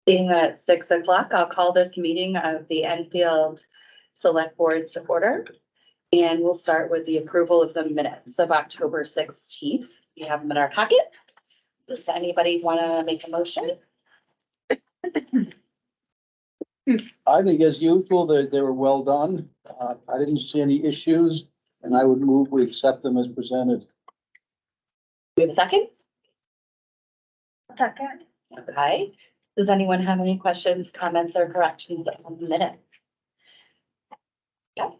Being at 6 o'clock, I'll call this meeting of the Enfield Select Board to order. And we'll start with the approval of the minutes of October 16th. You have them in our packet. Does anybody want to make a motion? I think as usual, they were well done. I didn't see any issues and I would move we accept them as presented. We have a second? Second. Okay. Does anyone have any questions, comments, or corrections on the minutes? Okay.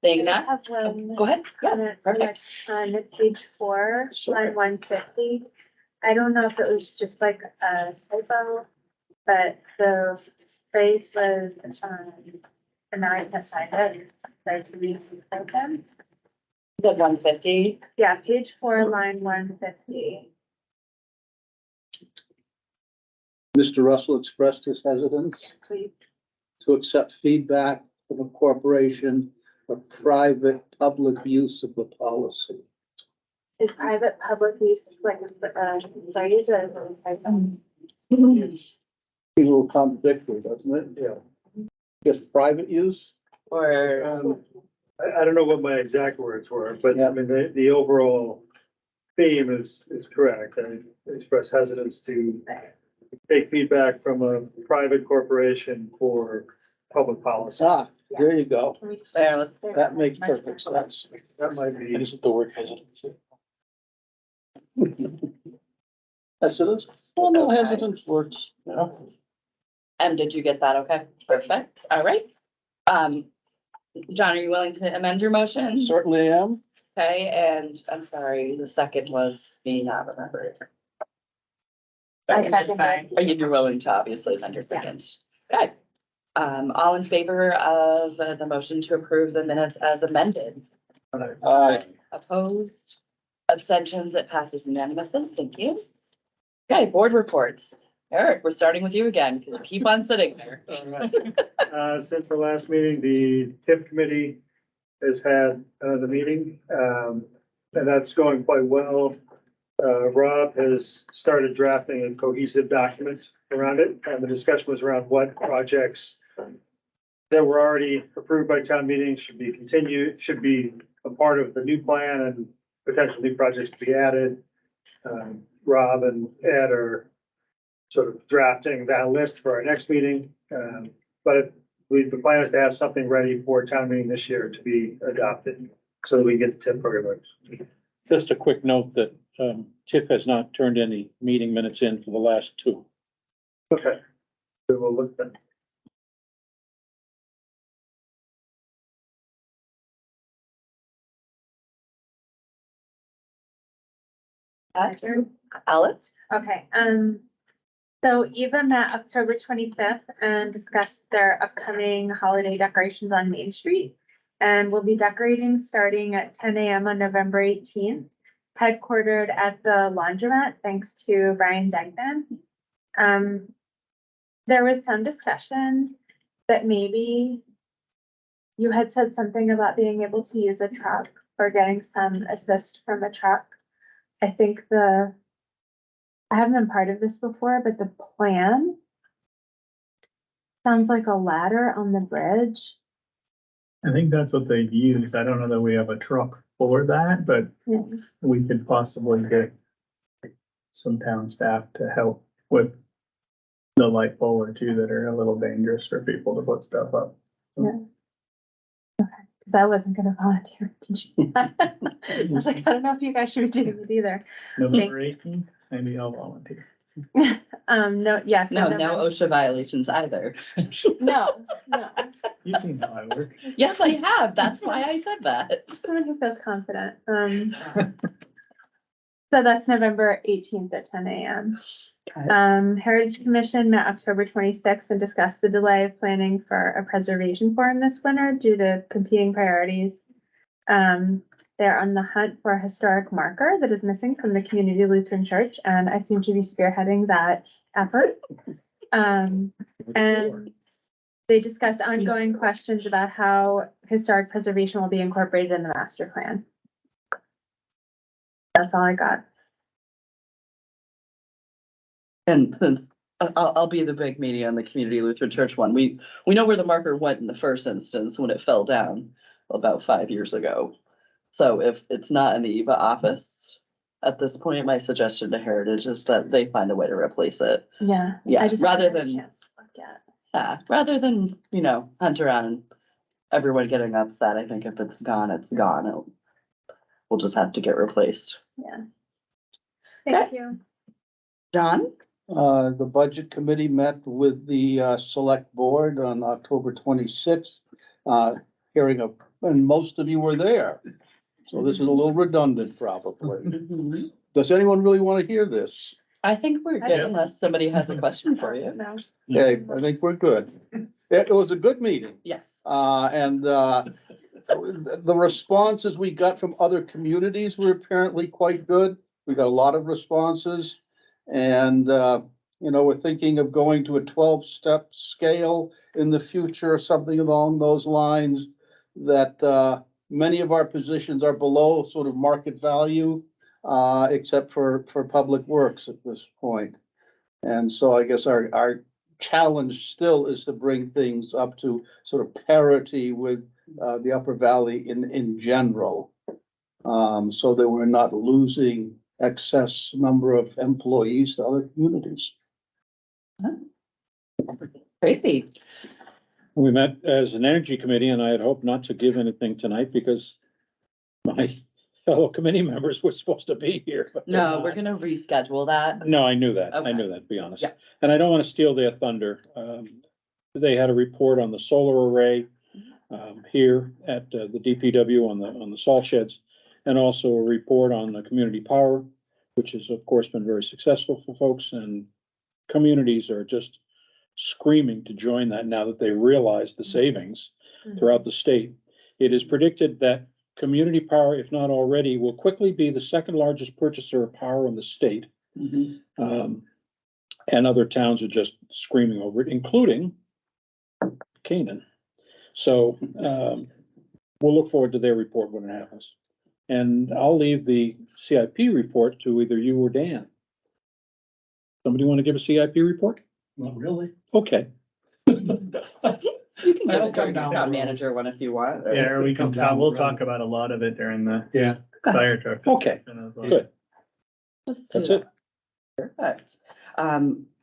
Seeing I none, have one. go ahead. Yeah, comment perfect. On page 4, Sure. line 150. I don't know if it was just like a typo, but the phrase was, and I can sign it, like we them. The 150. Yeah, page 4, line 150. Mr. Russell expressed his hesitance Please. to accept feedback from a corporation for private public use of the policy. Is private public use like a phrase or is it a typo? It's a little contradictory, doesn't it? Yeah. Just private use? Or, I don't know what my exact words were, but Yeah. I mean, the overall theme is correct. I express hesitance to take feedback from a private corporation for public policy. Ah, there you go. Can we just- there, let's, That makes perfect sense. That might be, Isn't the word hesitancy? Hesitance? Well, no, Okay. hesitance works, you know. did you get that? Okay, perfect. All right. John, are you willing to amend your motion? Certainly am. Okay, and I'm sorry, the second was me not remembering. I second Fine. it. Are you willing to obviously amend your second? Okay. All in favor of the motion to approve the minutes as amended? Opposed? Abstentions? It passes unanimously. Thank you. Okay, board reports. Eric, we're starting with you again because you keep on sitting there. since the last meeting, the TIF committee has had the meeting, and that's going quite well. Rob has started drafting a cohesive document around it, and the discussion was around what projects that were already approved by town meeting should be continued, should be a part of the new plan and potential new projects to be added. Rob and Ed are sort of drafting that list for our next meeting. But the plan is to have something ready for town meeting this year to be adopted so that we get the TIF program. Just a quick note that Chip has not turned any meeting minutes in for the last two. Okay. We will look at. Alice? Okay, so Eva met October 25th and discussed their upcoming holiday decorations on Main Street. And we'll be decorating starting at 10 a.m. on November 18th, headquartered at the laundromat, thanks to Brian Degnan. There was some discussion that maybe you had said something about being able to use a truck or getting some assist from a truck. I think I haven't been part of this before, but the plan sounds like a ladder on the bridge. I think that's what they've used. I don't know that we have a truck for that, but Yeah. we could possibly get some town staff to help with the light pole or two that are a little dangerous for people to put stuff up. Cause I wasn't gonna volunteer to do that. I was like, I don't know if you guys should be doing it either. November 18th, maybe I'll volunteer. No, yes. No, no OSHA violations either. No. You seen how I work. Yes, I have. That's why I said that. Someone who feels confident. So that's November 18th at 10 a.m. Heritage Commission met October 26th and discussed the delay of planning for a preservation forum this winter due to competing priorities. They're on the hunt for a historic marker that is missing from the Community Lutheran Church, and I seem to be spearheading that effort. And they discussed ongoing questions about how historic preservation will be incorporated in the master plan. That's all I got. And since I'll be the big media on the Community Lutheran Church one. We know where the marker went in the first instance when it fell down about 5 years ago. So if it's not in the EVA office, at this point, my suggestion to Heritage is that they find a way to replace it. Yeah. Yeah, I just rather haven't had a than- chance to look yet. Rather than, hunt around and everyone getting upset. I think if it's gone, it's gone. We'll just have to get replaced. Yeah. Thank Okay. you. John? The budget committee met with the select board on October 26th. And most of you were there. So this is a little redundant probably. Does anyone really want to hear this? I think we're good unless somebody has a question for you. No. Okay, I think we're good. It was a good meeting. Yes. The responses we got from other communities were apparently quite good. We got a lot of responses. And, we're thinking of going to a 12-step scale in the future, something along those lines. That many of our positions are below sort of market value, except for public works at this point. And so I guess our challenge still is to bring things up to sort of parity with the Upper Valley in general. So that we're not losing excess number of employees to other communities. Tracy? We met as an energy committee and I had hoped not to give anything tonight because my fellow committee members were supposed to be here. But they're No, not. we're gonna reschedule that. No, I knew that. I Okay. knew that, to be honest. Yeah. And I don't want to steal their thunder. They had a report on the solar array here at the DPW on the salt sheds, and also a report on the community power, which has of course been very successful for folks, and communities are just screaming to join that now that they realize the savings throughout the state. It is predicted that community power, if not already, will quickly be the second largest purchaser of power in the state. And other towns are just screaming over it, including Canaan. So, we'll look forward to their report when it happens. And I'll leave the CIP report to either you or Dan. Somebody want to give a CIP report? Not really. Okay. You can I'll give it come during the down. town manager one if you want. or- Yeah, or we can, we'll talk about a lot of it during the fire truck. Okay, good. Let's do That's that. it. Perfect.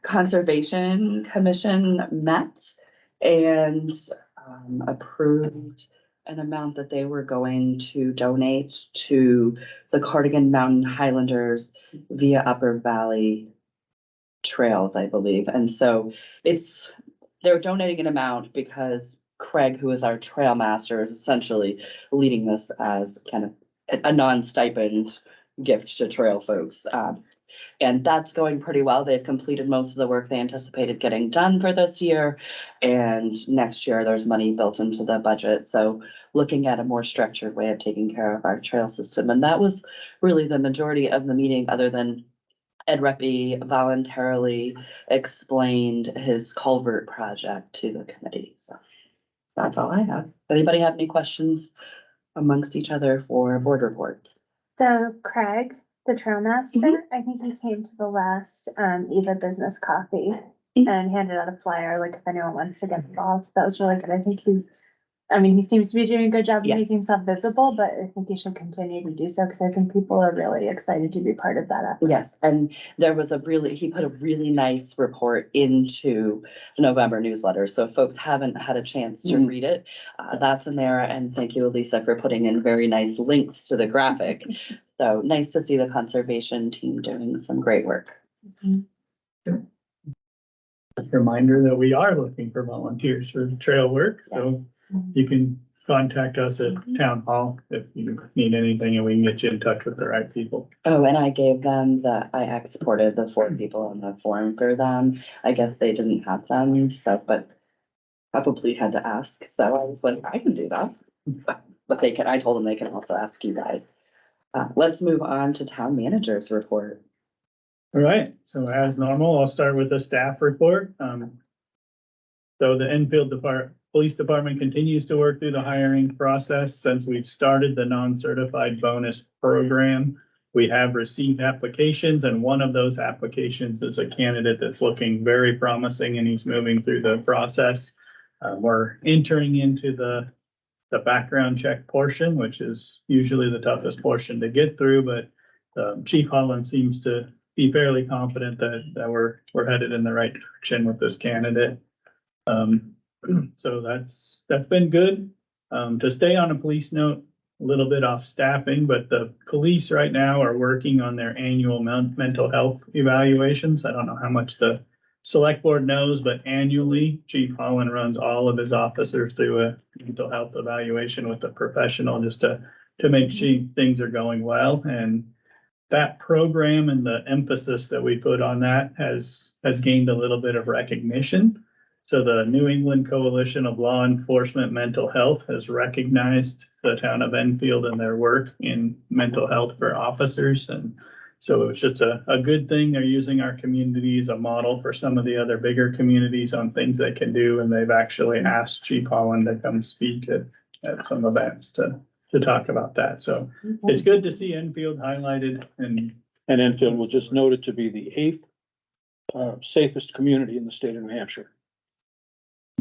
Conservation Commission met and approved an amount that they were going to donate to the Cardigan Mountain Highlanders via Upper Valley Trails, I believe. And so they're donating an amount because Craig, who is our trail master, is essentially leading this as kind of a non-stipend gift to trail folks. And that's going pretty well. They've completed most of the work they anticipated getting done for this year. And next year, there's money built into the budget. So looking at a more structured way of taking care of our trail system. And that was really the majority of the meeting, other than Ed Reppy voluntarily explained his culvert project to the committee. So that's all I have. Anybody have any questions amongst each other for board reports? So Craig, the trail master, I think he came to the last Eva Business Coffee and handed out a flyer, like if anyone wants to get involved. So that was really good. I think he seems to be doing a good job of Yes. making himself visible, but I think he should continue to do so because I think people are really excited to be part of that effort. Yes, and there was he put a really nice report into the November newsletter. So if folks haven't had a chance to read it, that's in there. And thank you, Elisa, for putting in very nice links to the graphic. So nice to see the conservation team doing some great work. Reminder that we are looking for volunteers for trail work, so you can contact us at town hall if you need anything and we can get you in touch with the right people. Oh, and I gave them I exported the 4 people on the form for them. I guess they didn't have them, so, but probably had to ask. So I was like, I can do that. But I told them they can also ask you guys. Let's move on to town manager's report. All right, so as normal, I'll start with the staff report. So the Enfield Police Department continues to work through the hiring process since we've started the non-certified bonus program. we have received applications, and one of those applications is a candidate that's looking very promising, and he's moving through the process. We're entering into the background check portion, which is usually the toughest portion to get through, but Chief Holland seems to be fairly confident that we're headed in the right direction with this candidate. So that's been good. To stay on a police note, a little bit off staffing, but the police right now are working on their annual mental health evaluations. I don't know how much the select board knows, but annually Chief Holland runs all of his officers through a mental health evaluation with a professional just to make sure things are going well. And that program and the emphasis that we put on that has gained a little bit of recognition. So the New England Coalition of Law Enforcement Mental Health has recognized the town of Enfield and their work in mental health for officers. And so it was just a good thing. They're using our community as a model for some of the other bigger communities on things they can do. And they've actually asked Chief Holland to come speak at some events to talk about that. So it's good to see Enfield highlighted, and Enfield was just noted to be the 8th safest community in the state of New Hampshire.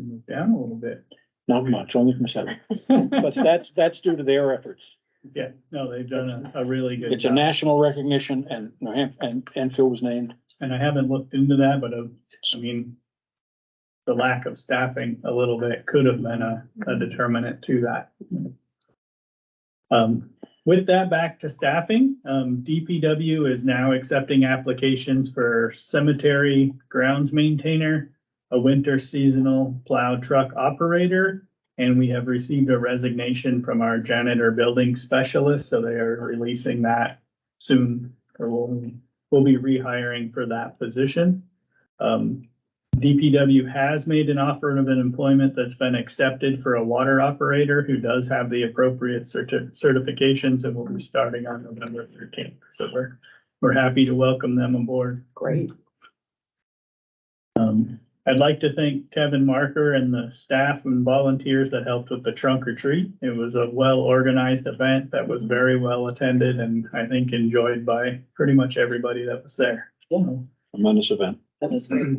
move down a little bit. Not much, only from 7. But that's due to their efforts. Yeah, no, they've done a really good It's a job. national recognition, and and Enfield was named. And I haven't looked into that, but I mean, the lack of staffing a little bit could have been a determinant to that. With that, back to staffing, DPW is now accepting applications for cemetery grounds maintainer, a winter seasonal plow truck operator, and we have received a resignation from our janitor building specialist, so they are releasing that soon, or we'll be rehiring for that position. DPW has made an offer of an employment that's been accepted for a water operator who does have the appropriate certifications, and will be starting on November 13th. So we're happy to welcome them aboard. Great. I'd like to thank Kevin Marker and the staff and volunteers that helped with the trunk or treat. It was a well-organized event that was very well attended, and I think enjoyed by pretty much everybody that was there. Tremendous event. That was great.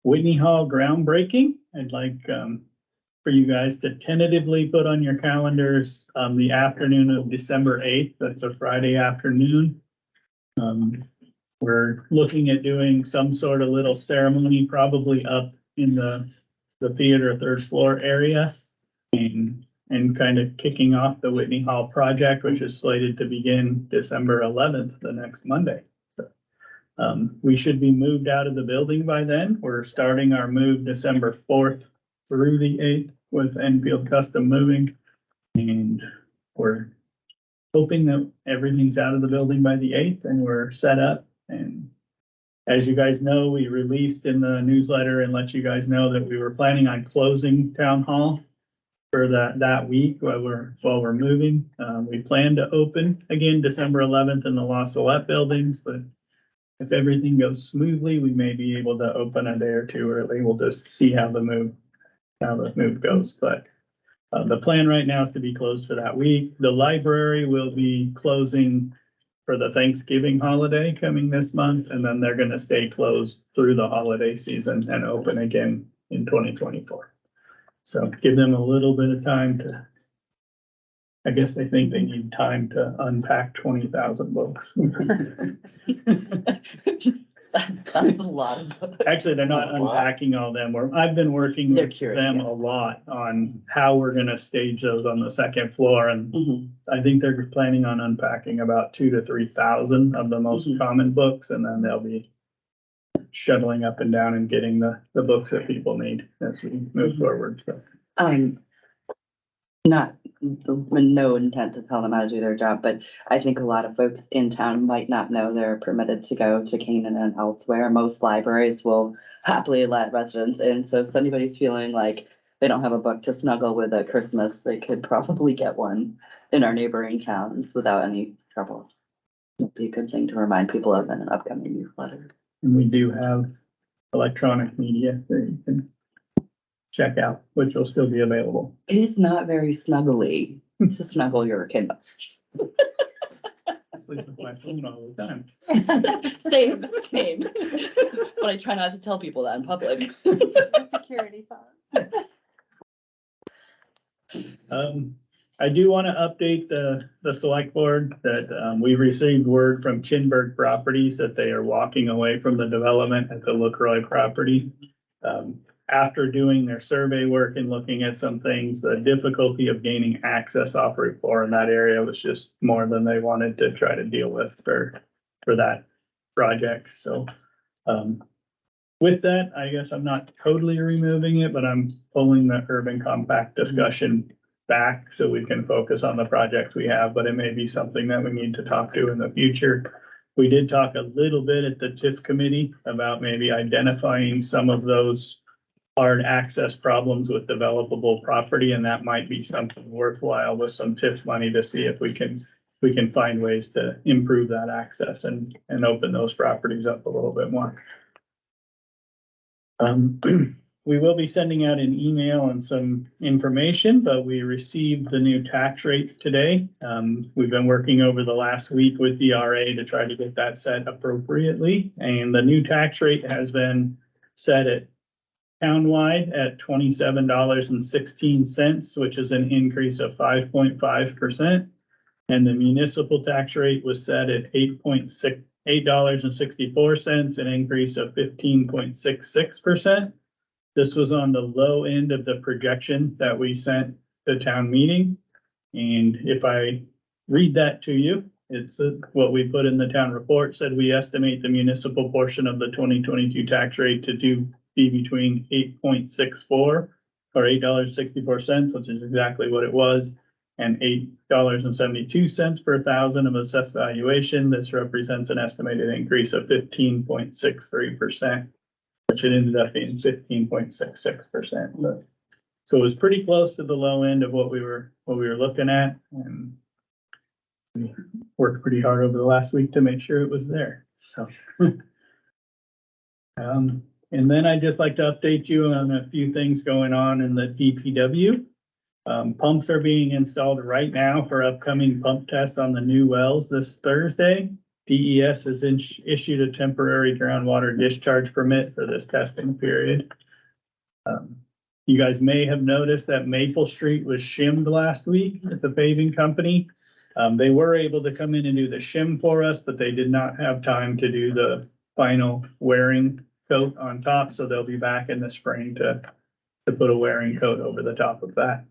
Whitney Hall groundbreaking. I'd like for you guys to tentatively put on your calendars the afternoon of December 8th. That's a Friday afternoon. We're looking at doing some sort of little ceremony, probably up in the theater 3rd floor area, and kind of kicking off the Whitney Hall project, which is slated to begin December 11th, the next Monday. We should be moved out of the building by then. We're starting our move December 4th through the 8th with Enfield Custom Moving. And we're hoping that everything's out of the building by the 8th and we're set up. And as you guys know, we released in the newsletter and let you guys know that we were planning on closing town hall for that week while we're moving. We plan to open again December 11th in the La Salette buildings, but if everything goes smoothly, we may be able to open a day or two early. We'll just see how the move goes. But the plan right now is to be closed for that week. The library will be closing for the Thanksgiving holiday coming this month, and then they're gonna stay closed through the holiday season and open again in 2024. So give them a little bit of time to, I guess they think they need time to unpack 20,000 books. That's a lot of books. Actually, they're not Oh, wow. unpacking all them. I've been working They're with curating, them yeah. a lot on how we're gonna stage those on the 2nd floor. And Mhm. I think they're planning on unpacking about 2,000 to 3,000 of the most Mhm. common books. And then they'll be shuttling up and down and getting the books that people need as we move forward. So. Not, with no intent to tell them how to do their job, but I think a lot of folks in town might not know they're permitted to go to Canaan and elsewhere. Most libraries will happily let residents in, so if anybody's feeling like they don't have a book to snuggle with at Christmas, they could probably get one in our neighboring towns without any trouble. It'd be a good thing to remind people of in an upcoming newsletter. And we do have electronic media that you can check out, which will still be available. It is not very snuggly to snuggle your Kindle. I sleep with my phone all the time. Same. But I try not to tell people that in public. Security phone. I do want to update the select board that, we received word from Chinburg Properties that they are walking away from the development at the LaCroix property. After doing their survey work and looking at some things, the difficulty of gaining access off Route 4 in that area was just more than they wanted to try to deal with for that project, so, with that, I guess I'm not totally removing it, but I'm pulling the urban compact discussion back so we can focus on the projects we have, but it may be something that we need to talk to in the future. We did talk a little bit at the TIF committee about maybe identifying some of those hard access problems with developable property, and that might be something worthwhile with some TIF money to see if we can find ways to improve that access and open those properties up a little bit more. We will be sending out an email and some information, but we received the new tax rate today. We've been working over the last week with the RA to try to get that set appropriately, and the new tax rate has been set at townwide at $27.16, which is an increase of 5.5%. And the municipal tax rate was set at $8.64, an increase of 15.66%. This was on the low end of the projection that we sent to town meeting. And if I read that to you, it's what we put in the town report, said we estimate the municipal portion of the 2022 tax rate to be between 8.64 or $8.64, which is exactly what it was, and $8.72 per thousand of assessed valuation. This represents an estimated increase of 15.63%, which it ended up being 15.66%. So it was pretty close to the low end of what we were looking at, and we worked pretty hard over the last week to make sure it was there. So, and then I'd just like to update you on a few things going on in the DPW. Pumps are being installed right now for upcoming pump tests on the new wells this Thursday. DES has issued a temporary groundwater discharge permit for this testing period. You guys may have noticed that Maple Street was shimmed last week at the paving company. They were able to come in and do the shim for us, but they did not have time to do the final wearing coat on top, so they'll be back in the spring to put a wearing coat over the top of that.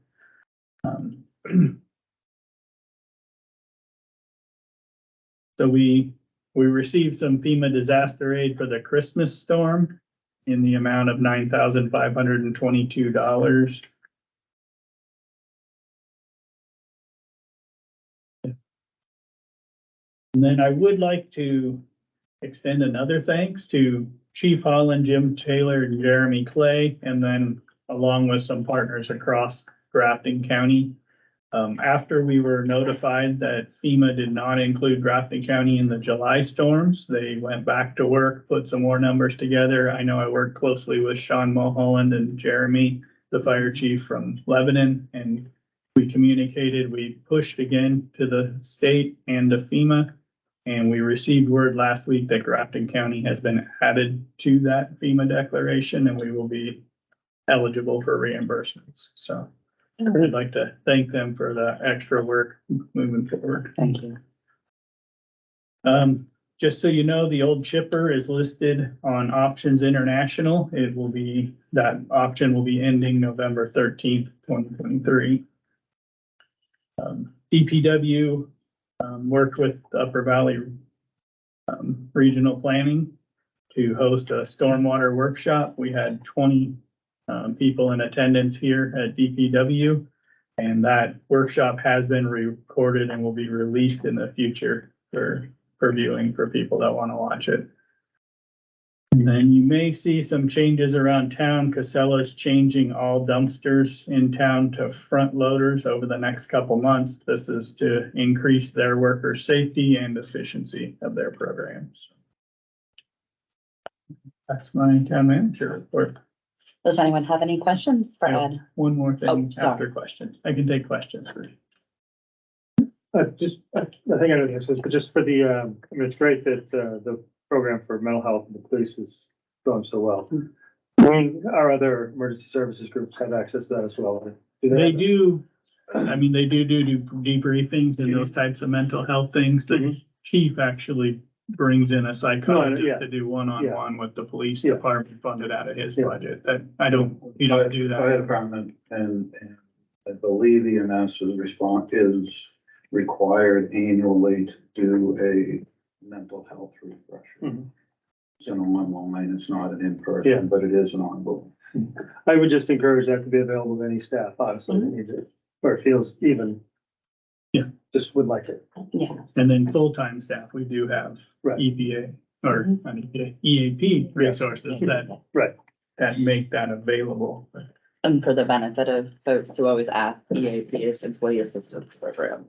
So we received some FEMA disaster aid for the Christmas storm in the amount of $9,522. And then I would like to extend another thanks to Chief Holland, Jim Taylor, and Jeremy Clay, and then along with some partners across Grafton County. After we were notified that FEMA did not include Grafton County in the July storms, they went back to work, put some more numbers together. I know I worked closely with Sean Mulholland and Jeremy, the fire chief from Lebanon, and we communicated, we pushed again to the state and to FEMA. And we received word last week that Grafton County has been added to that FEMA declaration, and we will be eligible for reimbursements. So I'd like to thank them for the extra work moving forward. Thank you. Just so you know, the old chipper is listed on Options International. That option will be ending November 13th, 2023. DPW worked with Upper Valley Regional Planning to host a stormwater workshop. We had 20 people in attendance here at DPW, and that workshop has been recorded and will be released in the future for viewing for people that want to watch it. And then you may see some changes around town. Casella's changing all dumpsters in town to front loaders over the next couple months. This is to increase their workers' safety and efficiency of their programs. That's my town manager report. Does anyone have any questions for Ed? One more Oh, thing sorry. after questions. I can take questions. I think I know the answer, but just for the, I mean, it's great that, the program for mental health in the police is going so well. I mean, our other emergency services groups have access to that as well. They do, I mean, they do debriefings and those types of mental health things. The Mhm. chief actually brings in a yeah. psychologist to do one-on-one with the police Yeah. department funded out of his Yeah. budget. That, you don't do Fire that. department and I believe EMS is required annually to do a mental health refresher. Mhm. It's an online, it's not an Yeah. in-person, but it is an ongoing. I would just encourage that to be available to any staff, honestly, that needs it, or feels even. Yeah. Just would like it. Yeah. And then full-time staff, we do have Right. EPA or not EPA, EAP resources Right. that make that available. And for the benefit of folks who always ask, EAP is Employee Assistance Program.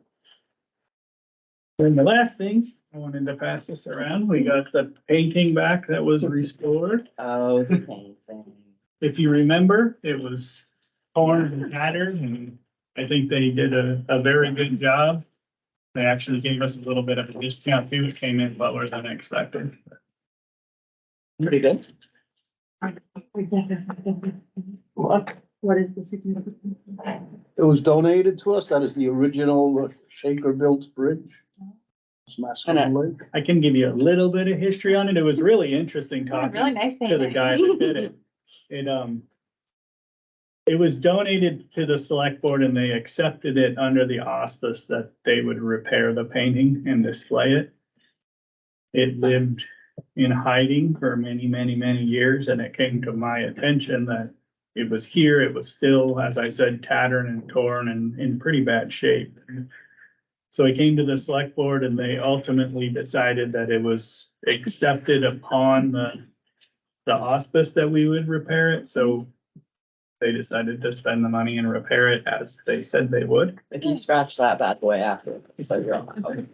And the last thing, I wanted to pass this around. We got the painting back that was restored. Oh, the same thing. If you remember, it was torn and tattered, and I think they did a very good job. They actually gave us a little bit of a discount too. It came in lower than expected. Pretty good. What is the significance? It was donated to us. That is the original Shaker built bridge. It's Mascoma Lake. I can give you a little bit of history on it. It was really interesting talking nice to the guy that did it. It was donated to the select board and they accepted it under the auspice that they would repair the painting and display it. It lived in hiding for many, many, many years, and it came to my attention that it was here, it was still, as I said, tattered and torn and in pretty bad shape. So I came to the select board and they ultimately decided that it was accepted upon the auspice that we would repair it, so they decided to spend the money and repair it as they said they would. If you scratch that bad boy after, so you're on.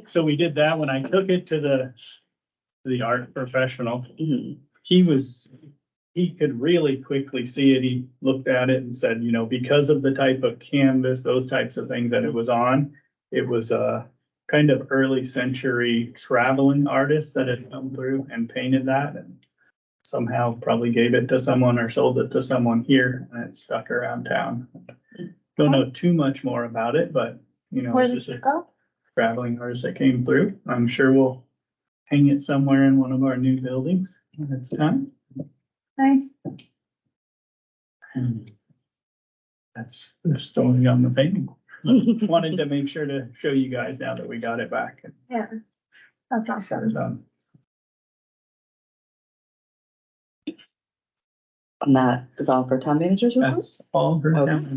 So we did that. When I took it to the art professional, Mhm. he could really quickly see it. He looked at it and said, you know, because of the type of canvas, those types of things that it was on, it was a kind of early century traveling artist that had come through and painted that and somehow probably gave it to someone or sold it to someone here and it stuck around town. Don't know too much more about it, but you know, Where it's did just it a go? traveling artist that came through. I'm sure we'll hang it somewhere in one of our new buildings when it's time. Nice. And that's the story on the painting. Wanted to make sure to show you guys now that we got it back. Yeah. That's Got awesome. it done. And that is all for town managers report. That's all for Okay. now.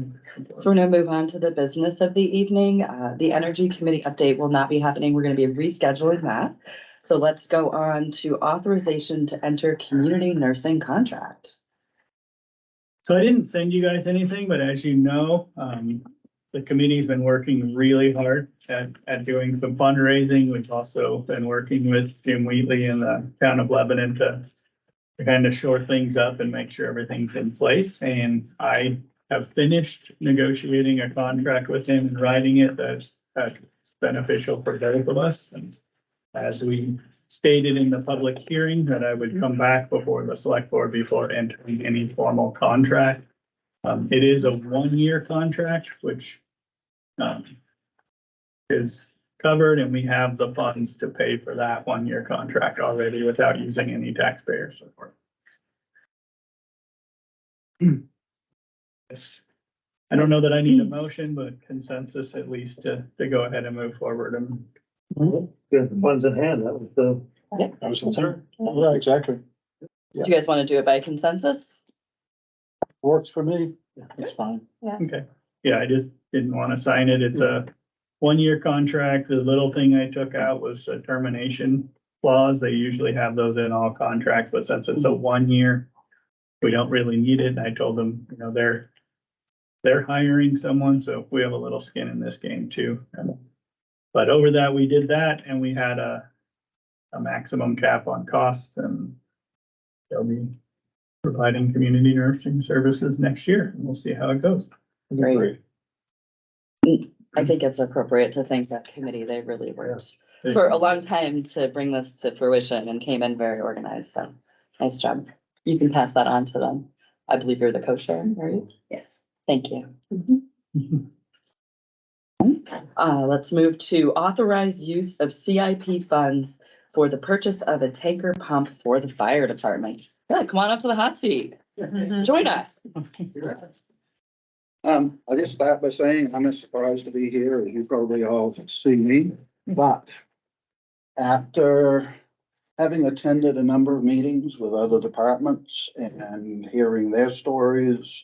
So we're gonna move on to the business of the evening. The energy committee update will not be happening. We're gonna be rescheduling that. So let's go on to authorization to enter community nursing contract. So I didn't send you guys anything, but as you know, the committee's been working really hard at doing some fundraising. We've also been working with Jim Wheatley in the town of Lebanon to kind of shore things up and make sure everything's in place. And I have finished negotiating a contract with him and writing it that's beneficial for both of us. And as we stated in the public hearing, that I would come back before the select board before entering any formal contract. It is a 1-year contract, which is covered, and we have the funds to pay for that 1-year contract already without using any taxpayer support. Yes. I don't know that I need a motion, but consensus at least to go ahead and move forward and Good, funds in hand, that was the. I was concerned. Yeah, exactly. Do you guys want to do it by consensus? Works for me. That's fine. okay. Yeah, I just didn't want to sign it. It's a 1-year contract. The little thing I took out was a termination clause. They usually have those in all contracts, but since it's a 1-year, we don't really need it. And I told them, you know, they're hiring someone, so we have a little skin in this game too. But over that, we did that and we had a maximum cap on cost, and they'll be providing community nursing services next year, and we'll see how it goes. Great. I think it's appropriate to thank that committee. They really worked for a long time to bring this to fruition and came in very organized. So nice job. You can pass that on to them. I believe you're the co-chair, right? Yes. Thank you. Let's move to authorize use of CIP funds for the purchase of a tanker pump for the fire department. Yeah, come on up to the hot seat. Join us. I just start by saying I'm as surprised to be here as you probably all see me, but after having attended a number of meetings with other departments and hearing their stories,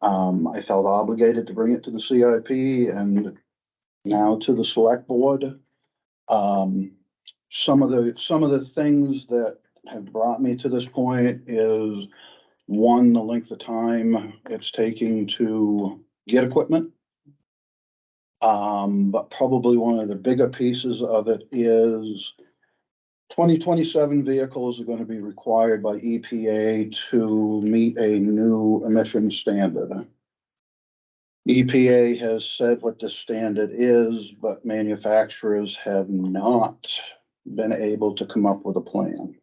I felt obligated to bring it to the CIP and now to the select board. Some of the things that have brought me to this point is, one, the length of time it's taking to get equipment. But probably one of the bigger pieces of it is 2027 vehicles are gonna be required by EPA to meet a new emission standard. EPA has said what the standard is, but manufacturers have not been able to come up with a plan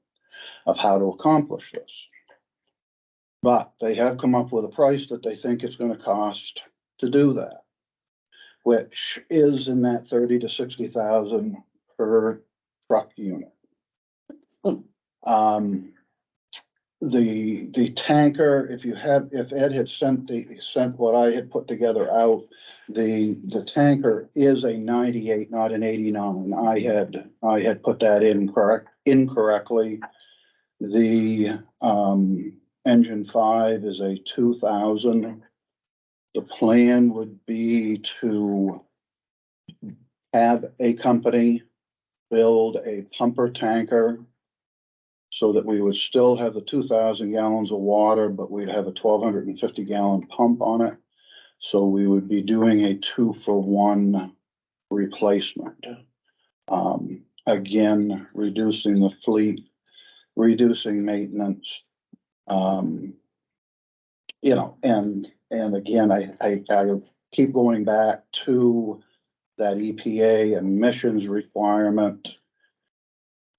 of how to accomplish this. But they have come up with a price that they think it's gonna cost to do that, which is in that 30 to 60,000 per truck unit. The tanker, if Ed had sent what I had put together out, the tanker is a 98, not an 89. I had put that incorrectly. The, engine 5 is a 2000. The plan would be to have a company build a pumper tanker so that we would still have the 2,000 gallons of water, but we'd have a 1,250 gallon pump on it. So we would be doing a 2-for-1 replacement. Again, reducing the fleet, reducing maintenance. And again, I keep going back to that EPA emissions requirement.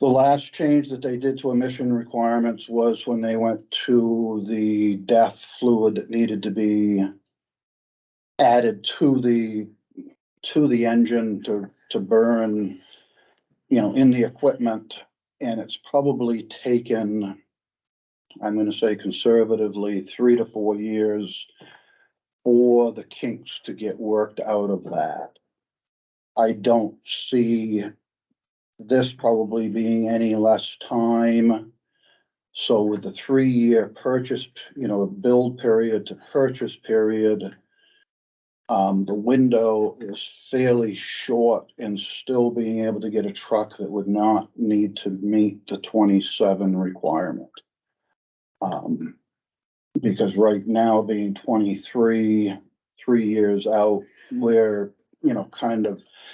The last change that they did to emission requirements was when they went to the DEF fluid that needed to be added to the engine to burn, in the equipment. And it's probably taken, I'm gonna say conservatively, 3 to 4 years for the kinks to get worked out of that. I don't see this probably being any less time. So with the 3-year purchase, build period to purchase period, the window is fairly short in still being able to get a truck that would not need to meet the 27 requirement. Because right now being 23, 3 years out, we're,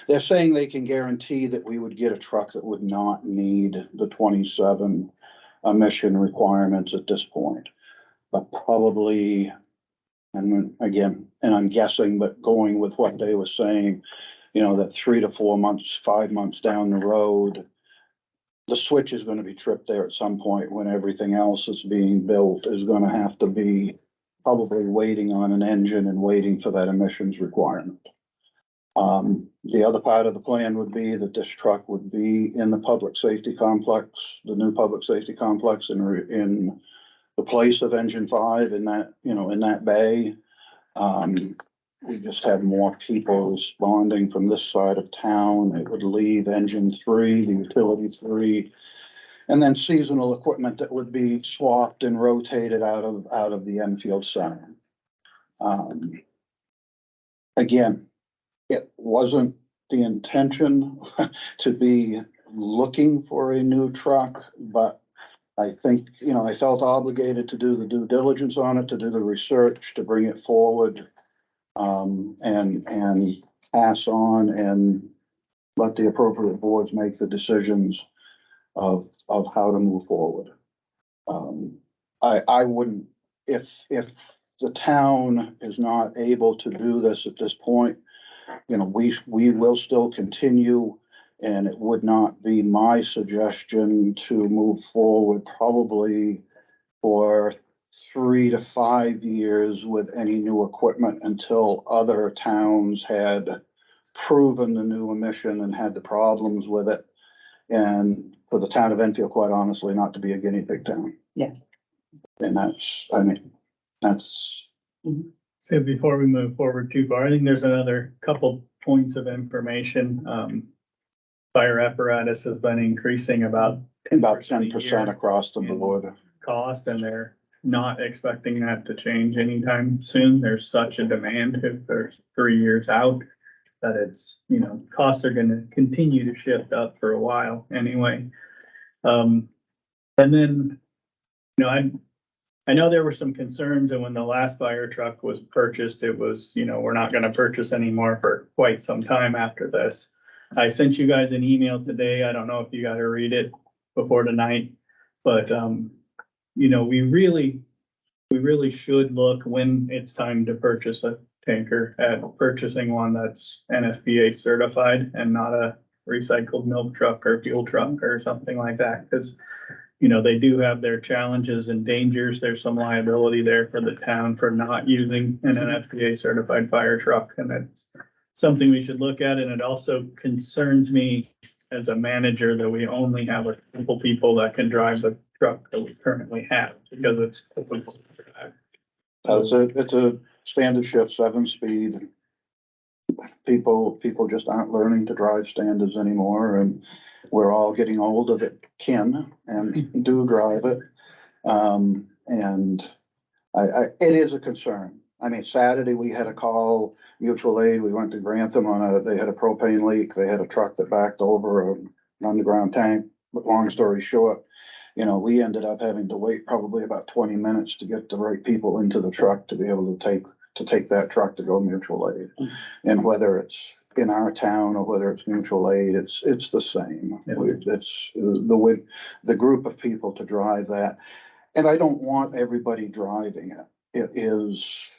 they're saying they can guarantee that we would get a truck that would not need the 27 emission requirements at this point. But probably, and again, and I'm guessing, but going with what they were saying, that 3 to 4 months, 5 months down the road, the switch is gonna be tripped there at some point when everything else that's being built is gonna have to be probably waiting on an engine and waiting for that emissions requirement. The other part of the plan would be that this truck would be in the public safety complex, the new public safety complex in the place of engine 5 in that bay. We just have more people responding from this side of town. It would leave engine 3, the utility 3, and then seasonal equipment that would be swapped and rotated out of the Enfield Center. Again, it wasn't the intention to be looking for a new truck, but I think, I felt obligated to do the due diligence on it, to do the research, to bring it forward, and pass on and let the appropriate boards make the decisions of how to move forward. I wouldn't, if the town is not able to do this at this point, you know, we will still continue. And it would not be my suggestion to move forward probably for 3 to 5 years with any new equipment until other towns had proven the new emission and had the problems with it. And for the town of Enfield, quite honestly, not to be a guinea pig town. Yeah. And that's, I mean, that's, So before we move forward too far, I think there's another couple points of information. Fire apparatus has been increasing about about 10% a 10% year across the in board. cost, and they're not expecting that to change anytime soon. There's such a demand if there's 3 years out that it's, you know, costs are gonna continue to shift up for a while anyway. And then, you know, I know there were some concerns, and when the last fire truck was purchased, it was, you know, we're not gonna purchase anymore for quite some time after this. I sent you guys an email today. I don't know if you got to read it before tonight, but, you know, we really should look when it's time to purchase a tanker at purchasing one that's NFPA certified and not a recycled milk truck or fuel truck or something like that. Cause, you know, they do have their challenges and dangers. There's some liability there for the town for not using an NFPA certified fire truck, and it's something we should look at. And it also concerns me as a manager that we only have a couple people that can drive the truck that we currently have, because it's typical for that. It's a standard shift, 7-speed. People just aren't learning to drive standards anymore, and we're all getting older that can and do drive it. And it is a concern. I mean, Saturday, we had a call, mutual aid, we went to Grantham they had a propane leak, they had a truck that backed over an underground tank, but long story short, you know, we ended up having to wait probably about 20 minutes to get the right people into the truck to be able to take that truck to go mutual aid. And whether it's in our town or whether it's mutual aid, it's the same. Yeah. It's the group of people to drive that. And I don't want everybody driving it. It is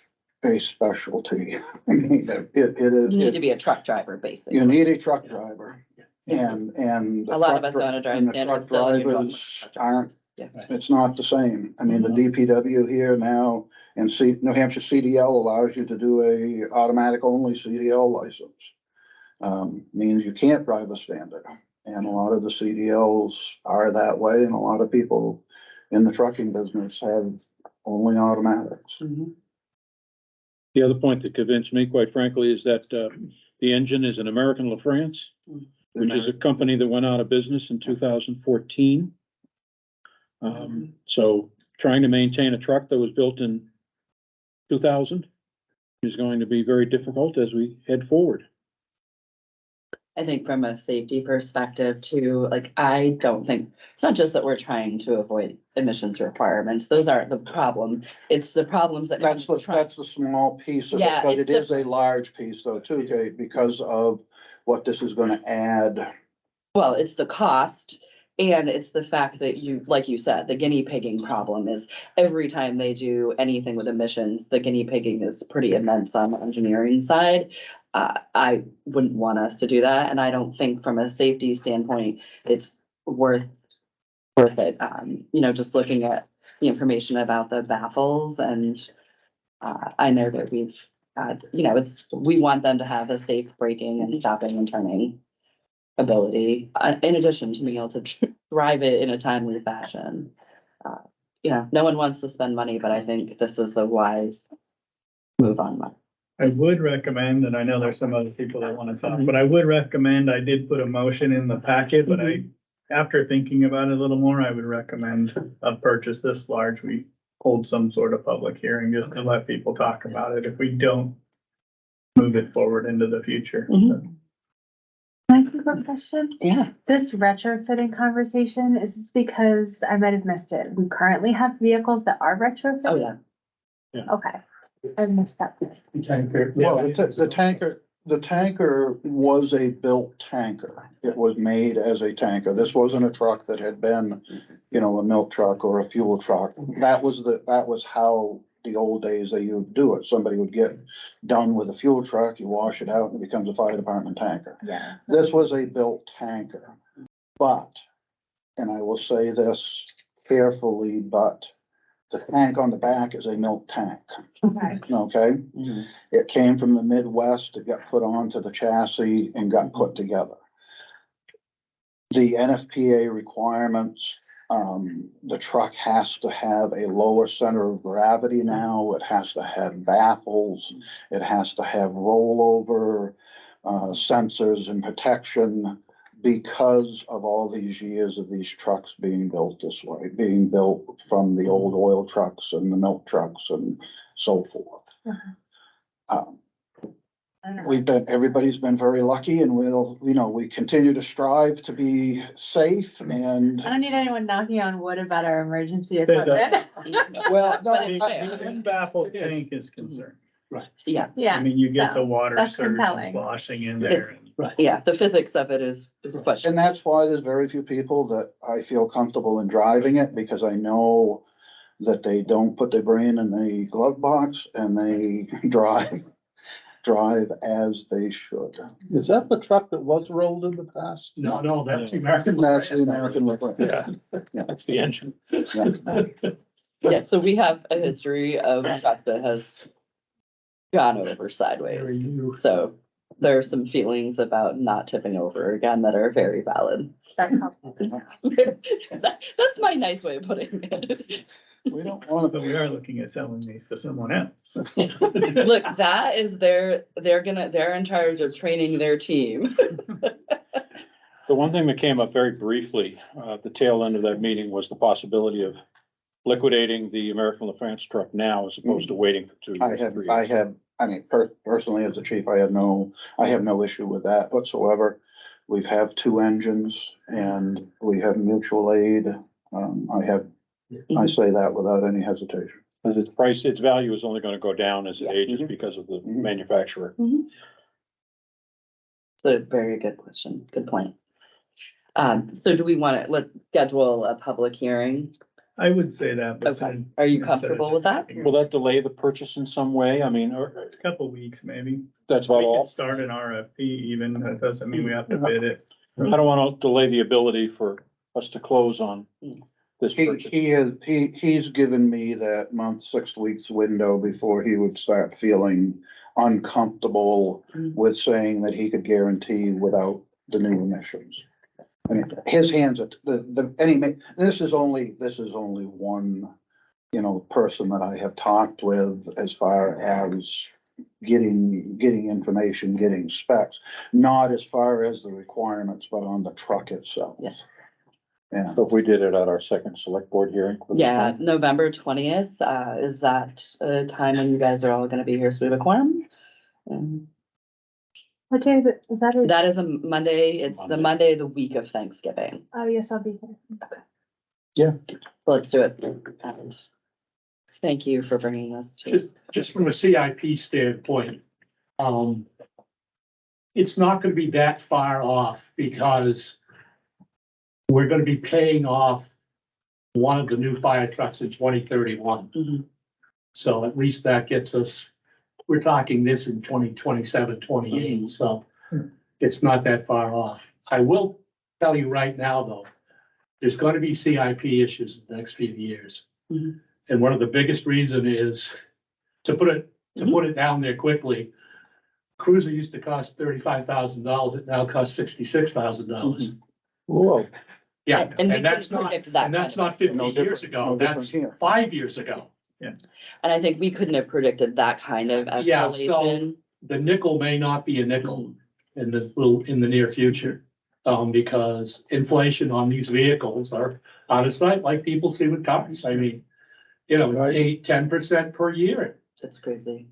a specialty. I mean, it is. You need to be a truck driver, basically. You need a truck driver, and. A lot of us don't drive And the standard, truck so you don't want drivers truck drivers. aren't, Yeah. it's not the same. I mean, the DPW here now and New Hampshire CDL allows you to do a automatic only CDL license. Means you can't drive a standard, and a lot of the CDLs are that way, and a lot of people in the trucking business have only automatics. Mhm. The other point that convinced me, quite frankly, is that, the engine is an American LaFrance, which is a company that went out of business in 2014. So trying to maintain a truck that was built in 2000 is going to be very difficult as we head forward. I think from a safety perspective too, like, I don't think, it's not just that we're trying to avoid emissions requirements. Those aren't the problem. It's the problems that. That's the small piece of it, Yeah, but it's it is a large piece though too, Kate, because of what this is gonna add. Well, it's the cost, and it's the fact that you, like you said, the guinea pigging problem is every time they do anything with emissions, the guinea pigging is pretty immense on the engineering side. I wouldn't want us to do that, and I don't think from a safety standpoint, it's worth it. You know, just looking at the information about the baffles, and I know that we've had, you know, we want them to have a safe braking and stopping and turning ability, in addition to being able to drive it in a timely fashion. You know, no one wants to spend money, but I think this is a wise move on that. I would recommend, and I know there's some other people that want to talk, but I would recommend, I did put a motion in the packet, but after thinking about it a little more, I would recommend a purchase this large. We hold some sort of public hearing just to let people talk about it if we don't move it forward into the future. Mhm. Can I ask a quick question? Yeah. This retrofitting conversation, is this because I might have missed it? We currently have vehicles that are retrofitted? Oh, yeah. Okay, I missed that. Well, the tanker was a built tanker. It was made as a tanker. This wasn't a truck that had been, you know, a milk truck or a fuel truck. That was how the old days they would do it. Somebody would get done with a fuel truck, you wash it out, and it becomes a fire department tanker. Yeah. This was a built tanker, but, and I will say this carefully, but the tank on the back is a milk tank, Okay. okay? It came from the Midwest, it got put onto the chassis and got put together. The NFPA requirements, the truck has to have a lower center of gravity now, it has to have baffles, it has to have rollover, sensors and protection because of all these years of these trucks being built this way, being built from the old oil trucks and the milk trucks and so forth. Everybody's been very lucky and we'll, we continue to strive to be safe and, I don't need anyone knocking on wood about our emergency Say that. equipment. well, no, But it's fair. The unbaffled tank is concerned. Yeah, I Yeah, mean, you get the water that's surge compelling. washing in there. and- yeah, the physics of it is a question. and that's why there's very few people that I feel comfortable in driving it because I know that they don't put their brain in the glove box and they drive as they should. Is that the truck that was rolled in the past? No, that's the American. That's the American look. Yeah, Yeah. that's the engine. Yeah, so we have a history of stuff that has gone over sideways. So there are some feelings about not tipping over again that are very valid. That's helpful. That's my nice way of putting it. We don't wanna, But we are looking at selling these to someone else. Look, that is they're in charge of training their team. The one thing that came up very briefly, at the tail end of that meeting was the possibility of liquidating the American LaFrance truck now as opposed to waiting for 2 years. 3 years. personally as a chief, I have no issue with that whatsoever. We have 2 engines and we have mutual aid. I say that without any hesitation. Because its value is only gonna go down as it Yeah. ages because of the Mhm. manufacturer. It's a very good question. Good point. So do we want to, let's schedule a public hearing? I would say that, but. Okay. Are you comfortable with that? Will that delay the purchase in some way? I mean, or, A couple weeks, maybe. that's We about could all. start an RFP even. That doesn't mean we have to bid it. I don't wanna delay the ability for us to close on this purchase. He's given me that month, 6 weeks window before he would start feeling uncomfortable with saying that he could guarantee without the new emissions. I mean, his hands at this is only one, person that I have talked with as far as getting information, getting specs, not as far as the requirements, but on the truck itself. Yeah. Yeah. So if we did it at our second select board hearing. for this Yeah, month, November 20th, is that a time when you guys are all gonna be here, so we have a quorum? What day is that? That is a Monday, it's the Monday, the week of Thanksgiving, Oh, yes, I'll be so here. let's do it. And thank you for bringing this to. Just from a CIP standpoint, it's not gonna be that far off because we're gonna be paying off one of the new fire trucks in 2031. Mhm. So at least that gets us, we're talking this in 2027, 28. So it's not that far off. I will tell you right now, though, there's gonna be CIP issues in the next few years. Mhm. And one of the biggest reason is, to put it down there quickly, cruiser used to cost $35,000, it now costs $66,000. Whoa. Yeah, And we and that's couldn't not, predict that and that's kind of not 50 No years different- ago, no different that's here. 5 years ago. And I think we couldn't have predicted that kind of Yeah, so- escalation. The nickel may not be a nickel in the near future. Because inflation on these vehicles are out of sight, like people see with cars. I mean, 8-10% per year. It's crazy.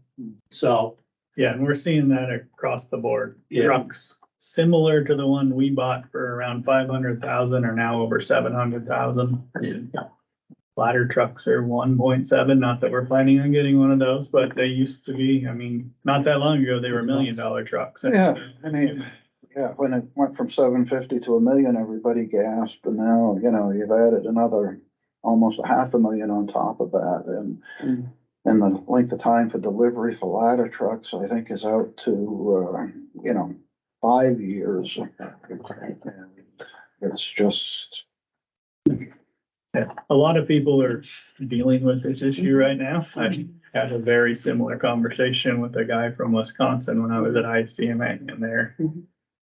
So, Yeah, and we're seeing that across the board. Yeah. Trucks similar to the one we bought for around 500,000 are now over 700,000. Ladder trucks are 1.7, not that we're planning on getting one of those, but they used to be, I mean, not that long ago, they were $1 million trucks. Yeah, I mean, yeah, when it went from 750 to $1 million, everybody gasped, and now, you've added another almost $500,000 on top of that, and And the length of time for delivery for ladder trucks, I think, is out to, 5 years. And it's just, Yeah, a lot of people are dealing with this issue right now. I had a very similar conversation with a guy from Wisconsin when I was at ICMA, and they're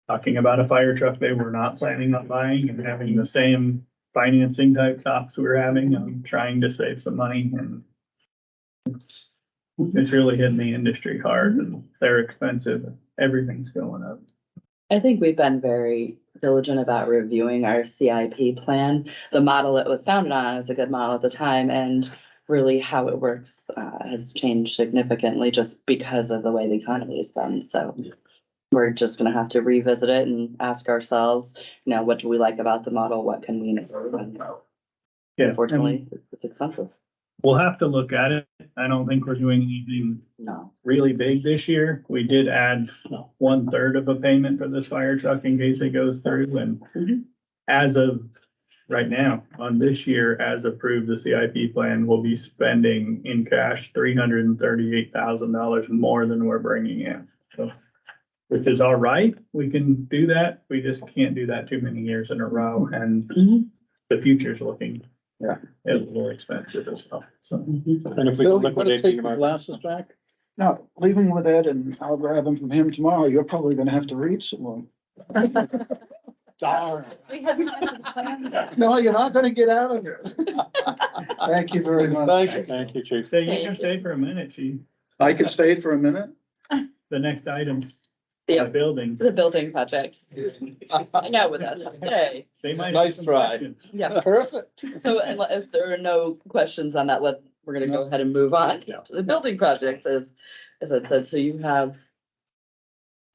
talking about a fire truck they were not planning on buying and having the same financing type talks we're having. I'm trying to save some money, and it's really hitting the industry hard, and they're expensive. Everything's going up. I think we've been very diligent about reviewing our CIP plan. The model it was founded on is a good model at the time, and really how it works has changed significantly just because of the way the economy has been. So we're just gonna have to revisit it and ask ourselves, what do we like about the model? What can we improve? And Yeah, unfortunately, it's expensive. we'll have to look at it. I don't think we're doing anything No. really big this year. We did add 1/3 of a payment for this fire truck in case it goes through, and as of right now, on this year, as approved, the CIP plan will be spending in cash $338,000 more than we're bringing in. So, which is all right, we can do that, we just can't do that too many years in a row, and the future's looking a little expensive as well, so. And if we Bill, you liquidate wanna take the your glasses back? no, leave them with Ed and I'll grab them from him tomorrow. You're probably gonna have to read some of them. Darn. No, you're not gonna get out of here. Thank you very much. Thank you. Thank you, Chief. So you can stay for a minute, Chief. I can stay for a minute? The next item's Yeah. buildings. The building projects. Hang out with us today. They might have Nice some try. questions. Yeah. Perfect. So if there are no questions on that, we're gonna go ahead and move on to the building projects as I said. So you have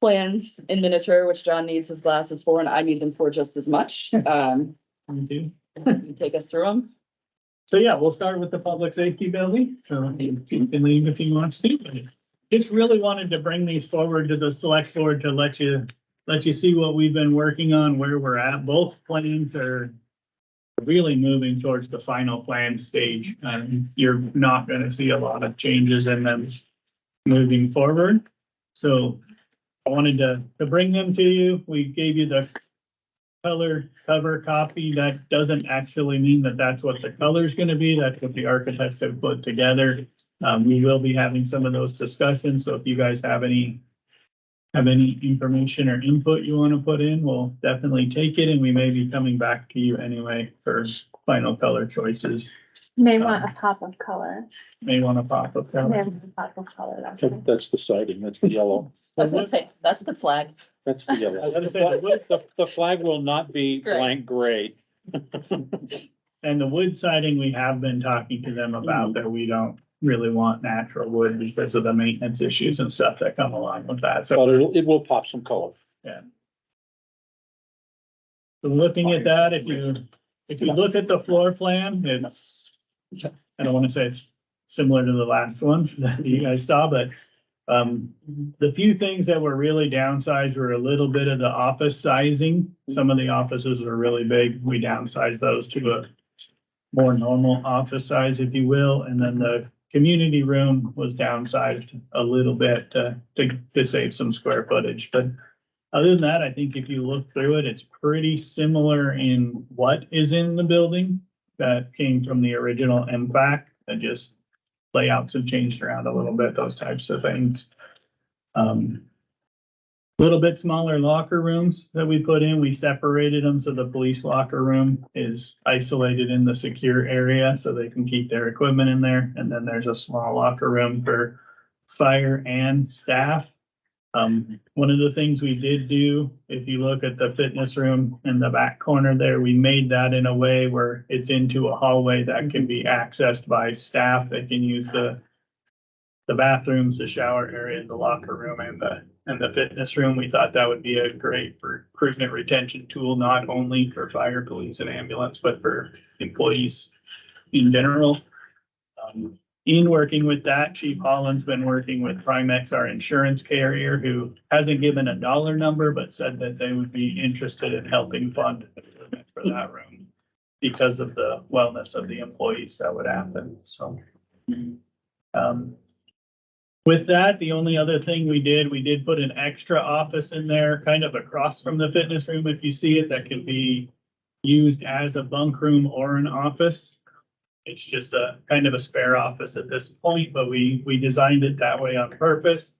plans in miniature, which John needs his glasses for, and I need them for just as much. Me too. Take us through them. So yeah, we'll start with the public safety building. So you can leave if you want to. But just really wanted to bring these forward to the select board to let you see what we've been working on, where we're at. Both plans are really moving towards the final plan stage. You're not going to see a lot of changes in them moving forward. So I wanted to bring them to you. We gave you the color cover copy. That doesn't actually mean that that's what the color is going to be. That's what the architects have put together. We will be having some of those discussions. So if you guys have any information or input you want to put in, we'll definitely take it. And we may be coming back to you anyway for final color choices. May want a pop of color. May want to pop up. May have a pop of color. That's fine. That's the siding, that's the yellow, I was gonna say, that's the flag. that's the yellow. The flag will not be Gray. blank gray. And the wood siding, we have been talking to them about that we don't really want natural wood because of the maintenance issues and stuff that come along with that. So, But it will pop some color. so looking at that, if you look at the floor plan, it's, I don't want to say it's similar to the last one that you guys saw, but the few things that were really downsized were a little bit of the office sizing. Some of the offices are really big. We downsized those to a more normal office size, if you will. And then the community room was downsized a little bit to save some square footage. But other than that, I think if you look through it, it's pretty similar in what is in the building that came from the original MFAC, that just layouts have changed around a little bit, those types of things. Little bit smaller locker rooms that we put in, we separated them, so the police locker room is isolated in the secure area, so they can keep their equipment in there, and then there's a small locker room for fire and staff. One of the things we did do, if you look at the fitness room in the back corner there, we made that in a way where it's into a hallway that can be accessed by staff. They can use the bathrooms, the shower area, the locker room, and the fitness room. We thought that would be a great recruitment retention tool, not only for fire, police, and ambulance, but for employees in general. In working with that, Chief Holland's been working with Primex, our insurance carrier, who hasn't given a dollar number, but said that they would be interested in helping fund equipment for that room because of the wellness of the employees that would happen. So With that, the only other thing we did put an extra office in there, kind of across from the fitness room, if you see it, that could be used as a bunk room or an office. It's just a kind of a spare office at this point, but we designed it that way on purpose.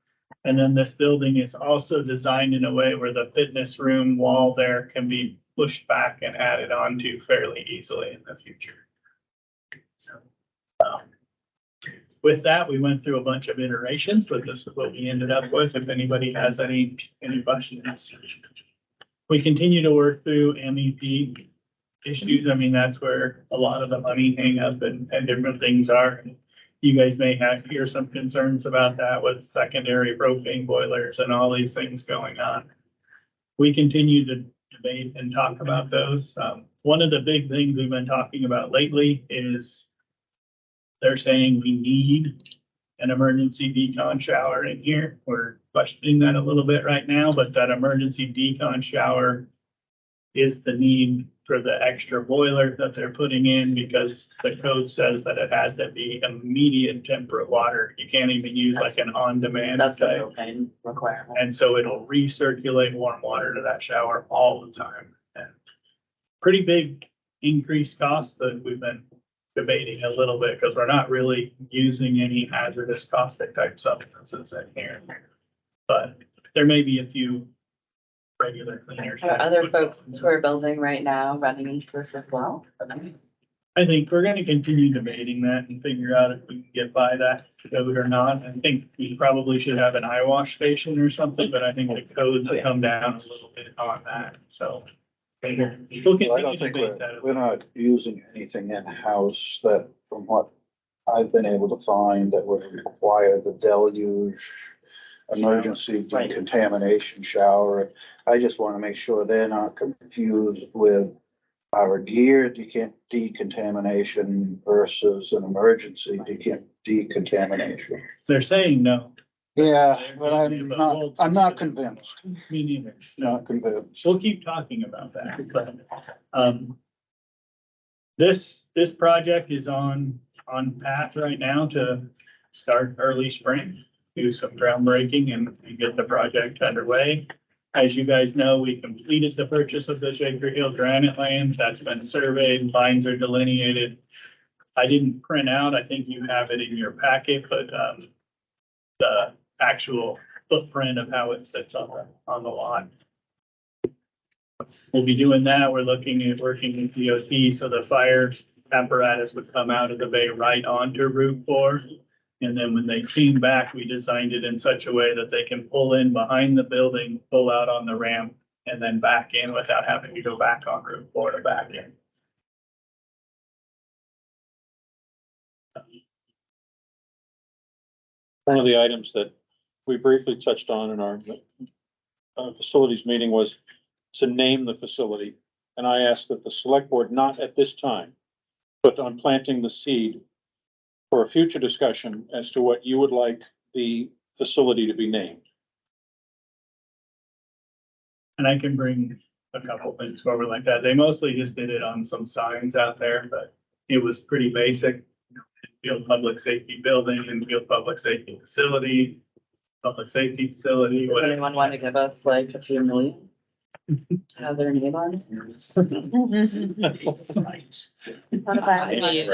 And then this building is also designed in a way where the fitness room wall there can be pushed back and added onto fairly easily in the future. So, with that, we went through a bunch of iterations, but this is what we ended up with. If anybody has any questions. We continue to work through MEP issues. I mean, that's where a lot of the money hang up and different things are. You guys may hear some concerns about that with secondary propane boilers and all these things going on. We continue to debate and talk about those. One of the big things we've been talking about lately is they're saying we need an emergency decon shower in here. We're questioning that a little bit right now, but that emergency decon shower is the need for the extra boiler that they're putting in because the code says that it has to be immediate temperate water. You can't even use like an on-demand. That's the type. propane requirement. And so it'll recirculate warm water to that shower all the time. And pretty big increased cost that we've been debating a little bit because we're not really using any hazardous caustic type substances in here. But there may be a few regular cleaners. Are other folks who are building right now running into this as well? I think we're gonna continue debating that and figure out if we can get by that code or not. I think we probably should have an eye wash station or something, but I think the codes have come down a little bit on that, so. We'll Well, I continue don't to think debate that. we're not using anything in-house that, from what I've been able to find, that would require the deluge emergency Right. decontamination shower. I just want to make sure they're not confused with our gear decontamination versus an emergency decontamination. They're saying no, Yeah, but I'm not convinced, me neither. not convinced. We'll keep talking about that, but, this project is on path right now to start early spring, do some groundbreaking and get the project underway. As you guys know, we completed the purchase of the Shaker Hill granite land. That's been surveyed, lines are delineated. I didn't print out, I think you have it in your packet, but, the actual footprint of how it sits on the lot. We'll be doing that. We're looking at working with DOT, so the fire apparatus would come out of the bay right onto Route 4. And then when they came back, we designed it in such a way that they can pull in behind the building, pull out on the ramp, and then back in without having to go back on Route 4 to back in. One of the items that we briefly touched on in our facilities meeting was to name the facility. And I asked that the select board, not at this time, but on planting the seed for a future discussion as to what you would like the facility to be named. And I can bring a couple things forward like that. They mostly just did it on some signs out there, but it was pretty basic. Field public safety building and field public safety facility, public safety facility, Would whatever. anyone want to give us like a few million? To have their name on it? I mean,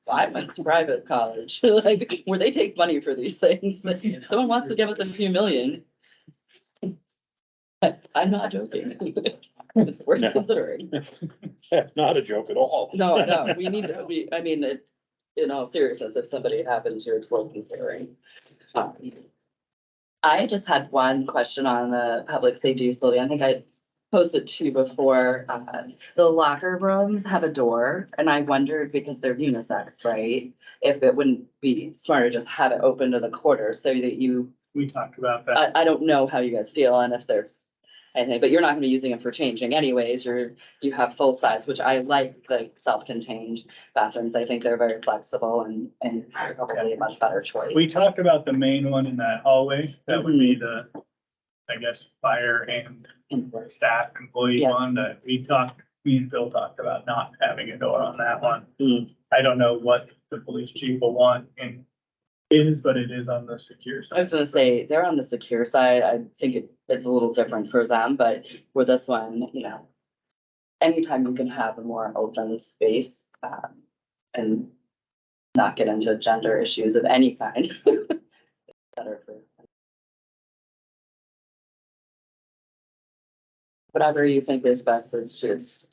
I went to private college, like, where they take money for these things. Someone wants to give us a few million. I'm not joking. It's worth considering. Not a joke at all. No, we need to be, I mean, in all seriousness, if somebody happens here, it's worth considering. I just had one question on the public safety facility. I think I posted two before. The locker rooms have a door and I wondered, because they're unisex, right? If it wouldn't be smarter to just have it open to the quarter so that you, We talked about that. I don't know how you guys feel and if there's anything, but you're not gonna be using it for changing anyways. You have full size, which I like the self-contained bathrooms. I think they're very flexible and probably a much better choice. We talked about the main one in that hallway. That would be the, I guess, fire and staff employee Yeah. one that me and Phil talked about not having a door on that one. I don't know what the police chief will want in is, but it is on the secure I was side. gonna say, they're on the secure side. I think it's a little different for them, but with this one, you know, anytime you can have a more open space, and not get into gender issues of any kind. Better for. Whatever you think is best is choose.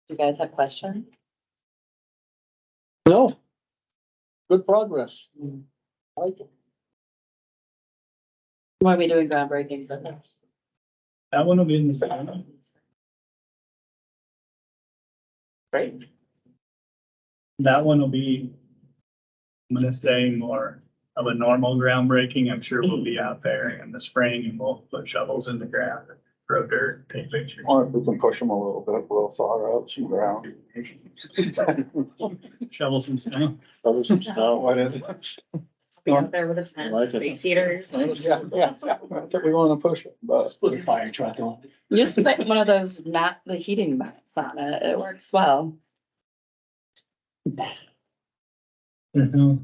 You guys have questions? No. Good progress. Like it. Why are we doing groundbreaking for this? That one will be in the same. Great. That one will be, I'm gonna say, more of a normal groundbreaking. I'm sure we'll be out there in the spring and we'll put shovels in the ground, throw dirt, take pictures. Or if we can push them a little bit, we'll thaw out some ground. Shovel some snow. Probably some snow. What is it? Be out there with a tent, Like it. space heaters. Yeah, not that we wanna push it, but. Put a fire truck on. Just put one of those the heating mats on it. It works well. There's no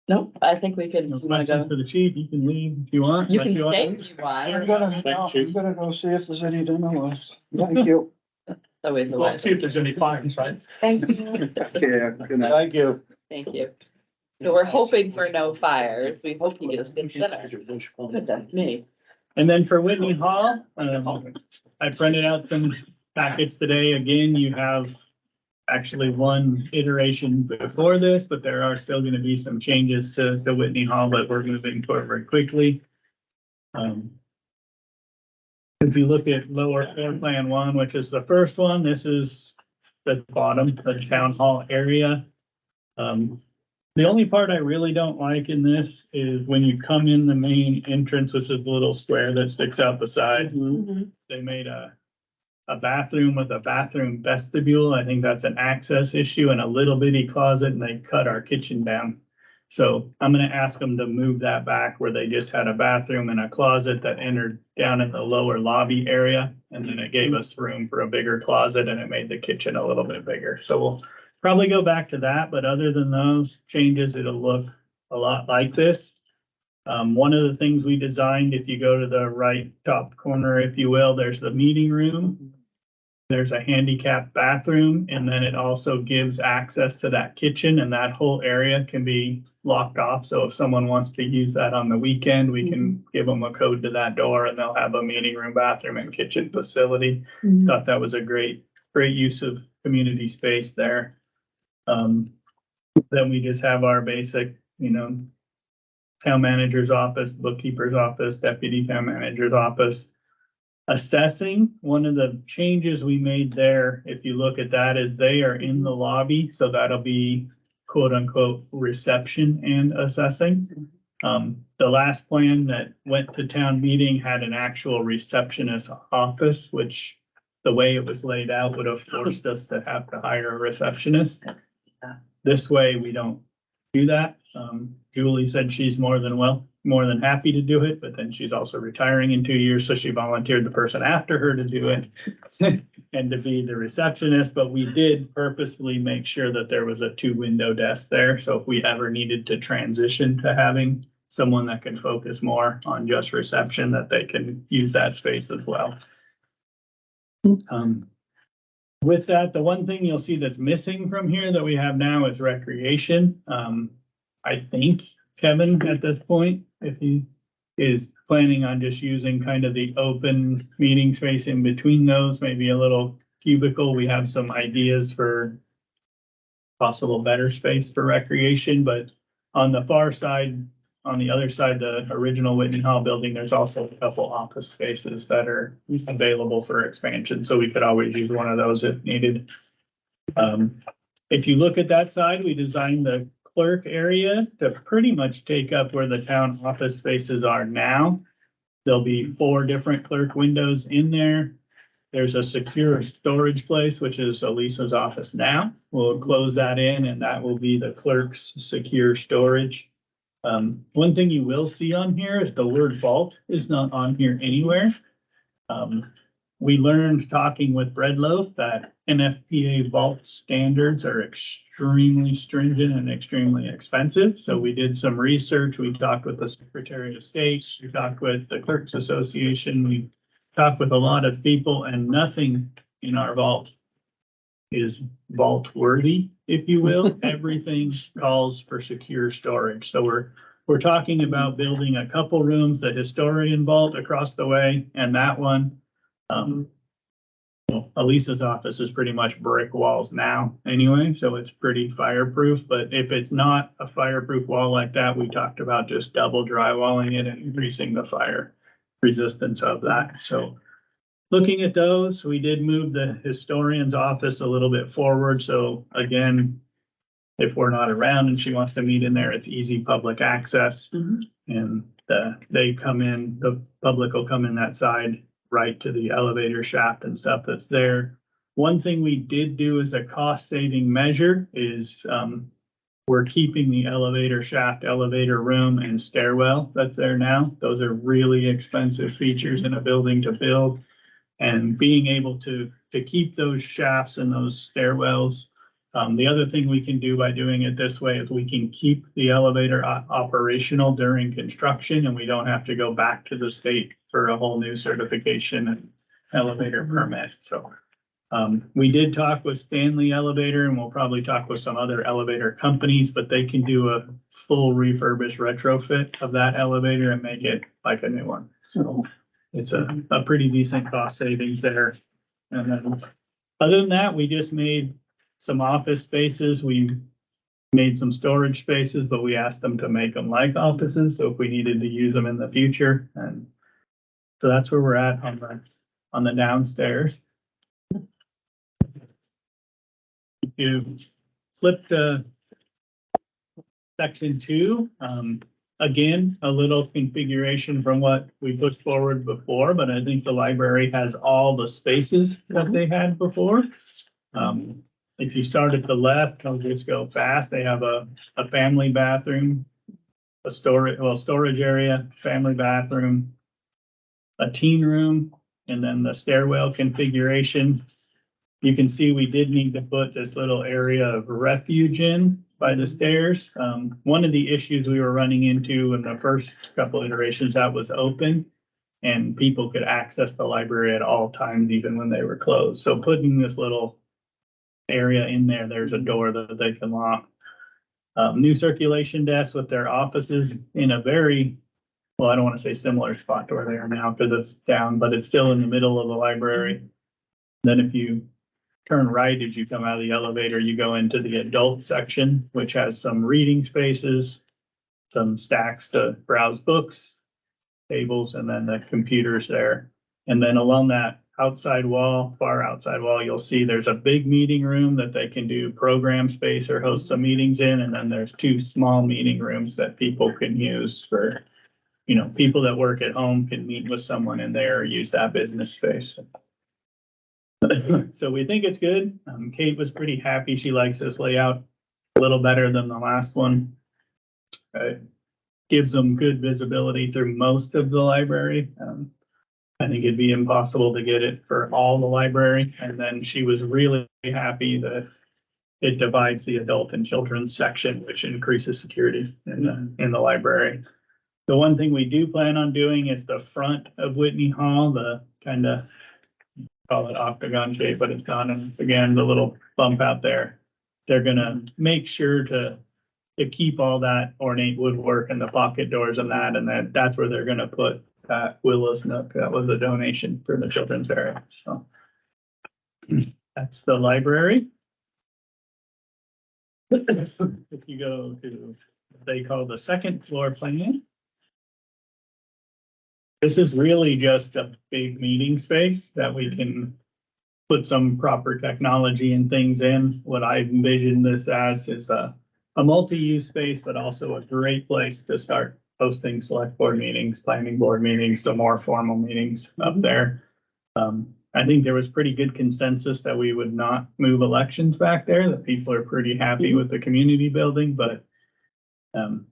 Nope, I think we could, you wanna question go? for the chief. You can leave if you want. You but can want- stay if you I'm want. gonna, Thank you. I'm gonna go see if there's any dinner left. Thank you. Always the Well, way. see if there's any fires, right? Thank you. Good night. Thank you. Thank you. So we're hoping for no fires. We hope you get a good dinner. Good, that's me. And then for Whitney Hall, I printed out some packets today. Again, you have actually one iteration before this, but there are still gonna be some changes to the Whitney Hall that we're moving forward quickly. If you look at lower floor plan one, which is the first one, this is the bottom, the town hall area. The only part I really don't like in this is when you come in the main entrance, which is the little square that sticks out the side. They made a bathroom with a bathroom vestibule. I think that's an access issue and a little bitty closet, and they cut our kitchen down. So I'm gonna ask them to move that back where they just had a bathroom and a closet that entered down in the lower lobby area. And then it gave us room for a bigger closet and it made the kitchen a little bit bigger. So we'll probably go back to that, but other than those changes, it'll look a lot like this. One of the things we designed, if you go to the right top corner, if you will, there's the meeting room. There's a handicap bathroom, and then it also gives access to that kitchen, and that whole area can be locked off. So if someone wants to use that on the weekend, we can give them a code to that door and they'll have a meeting room, bathroom and kitchen facility. Thought that was a great use of community space there. Then we just have our basic, town manager's office, bookkeeper's office, deputy town manager's office. Assessing, one of the changes we made there, if you look at that, is they are in the lobby, so that'll be quote unquote reception and assessing. The last plan that went to town meeting had an actual receptionist office, which the way it was laid out would have forced us to have to hire a receptionist. This way, we don't do that. Julie said she's more than happy to do it, but then she's also retiring in 2 years, so she volunteered the person after her to do it and to be the receptionist, but we did purposefully make sure that there was a 2-window desk there, so if we ever needed to transition to having someone that can focus more on just reception, that they can use that space as well. With that, the one thing you'll see that's missing from here that we have now is recreation. I think Kevin, at this point, if he is planning on just using kind of the open meeting space in between those, maybe a little cubicle, we have some ideas for possible better space for recreation, but on the far side, on the other side, the original Whitney Hall building, there's also a couple office spaces that are available for expansion, so we could always use one of those if needed. If you look at that side, we designed the clerk area to pretty much take up where the town office spaces are now. There'll be 4 different clerk windows in there. There's a secure storage place, which is Elisa's office now. We'll close that in and that will be the clerk's secure storage. One thing you will see on here is the word vault is not on here anywhere. we learned talking with Breadloaf that NFPA vault standards are extremely stringent and extremely expensive. So we did some research. We talked with the Secretary of State, we talked with the Clerks Association, we talked with a lot of people, and nothing in our vault is vault worthy, if you will. Everything calls for secure storage. So we're talking about building a couple rooms, the historian vault across the way, and that one. Elisa's office is pretty much brick walls now anyway, so it's pretty fireproof. But if it's not a fireproof wall like that, we talked about just double drywalling it and increasing the fire resistance of that. So looking at those, we did move the historian's office a little bit forward. So again, if we're not around and she wants to meet in there, it's easy public access. And they come in, the public will come in that side right to the elevator shaft and stuff that's there. One thing we did do as a cost saving measure is we're keeping the elevator shaft, elevator room and stairwell that's there now. Those are really expensive features in a building to build. And being able to keep those shafts and those stairwells. The other thing we can do by doing it this way is we can keep the elevator operational during construction, and we don't have to go back to the state for a whole new certification and elevator permit. So we did talk with Stanley Elevator, and we'll probably talk with some other elevator companies, but they can do a full refurbished retrofit of that elevator and make it like a new one. So it's a pretty decent cost savings there. And then other than that, we just made some office spaces. We made some storage spaces, but we asked them to make them like offices. So if we needed to use them in the future, and so that's where we're at on the downstairs. If you flip to section 2, again, a little configuration from what we put forward before, but I think the library has all the spaces that they had before. If you start at the left, I'll just go fast. They have a family bathroom, a storage area, family bathroom, a teen room, and then the stairwell configuration. You can see we did need to put this little area of refuge in by the stairs. One of the issues we were running into in the first couple iterations, that was open and people could access the library at all times, even when they were closed. So putting this little area in there, there's a door that they can lock. New circulation desks with their offices in a very, well, I don't want to say similar spot to where they are now because it's down, but it's still in the middle of the library. Then if you turn right as you come out of the elevator, you go into the adult section, which has some reading spaces, some stacks to browse books, tables, and then the computers there. And then along that outside wall, far outside wall, you'll see there's a big meeting room that they can do program space or host some meetings in. And then there's 2 small meeting rooms that people can use for, people that work at home can meet with someone in there or use that business space. So we think it's good. Kate was pretty happy. She likes this layout a little better than the last one. Gives them good visibility through most of the library. I think it'd be impossible to get it for all the library. And then she was really happy that it divides the adult and children's section, which increases security in the library. The one thing we do plan on doing is the front of Whitney Hall, the kind of call it octagon shape, but it's not. And again, the little bump out there, they're gonna make sure to keep all that ornate woodwork and the pocket doors and that's where they're gonna put that Willow's Nook. That was a donation for the children's area. So that's the library. If you go to what they call the second floor plan, this is really just a big meeting space that we can put some proper technology and things in. What I envision this as is a multi-use space, but also a great place to start hosting select board meetings, planning board meetings, some more formal meetings up there. I think there was pretty good consensus that we would not move elections back there, that people are pretty happy with the community building, but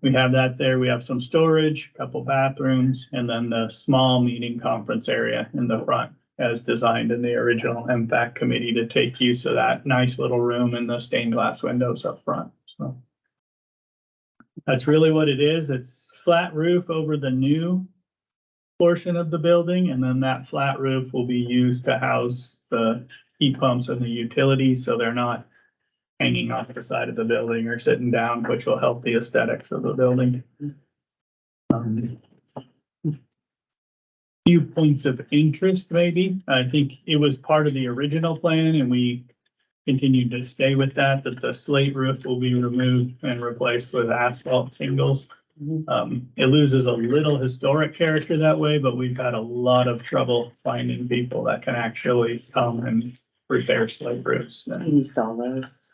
we have that there. We have some storage, a couple bathrooms, and then the small meeting conference area in the front. as designed in the original MPAC committee to take use of that nice little room and the stained glass windows up front, so. That's really what it is. It's flat roof over the new portion of the building, and then that flat roof will be used to house the heat pumps and the utilities, so they're not hanging off the side of the building or sitting down, which will help the aesthetics of the building. Few points of interest, maybe. I think it was part of the original plan and we continued to stay with that the slate roof will be removed and replaced with asphalt shingles. It loses a little historic character that way, but we've had a lot of trouble finding people that can actually come and repair slate roofs. Can you sell those?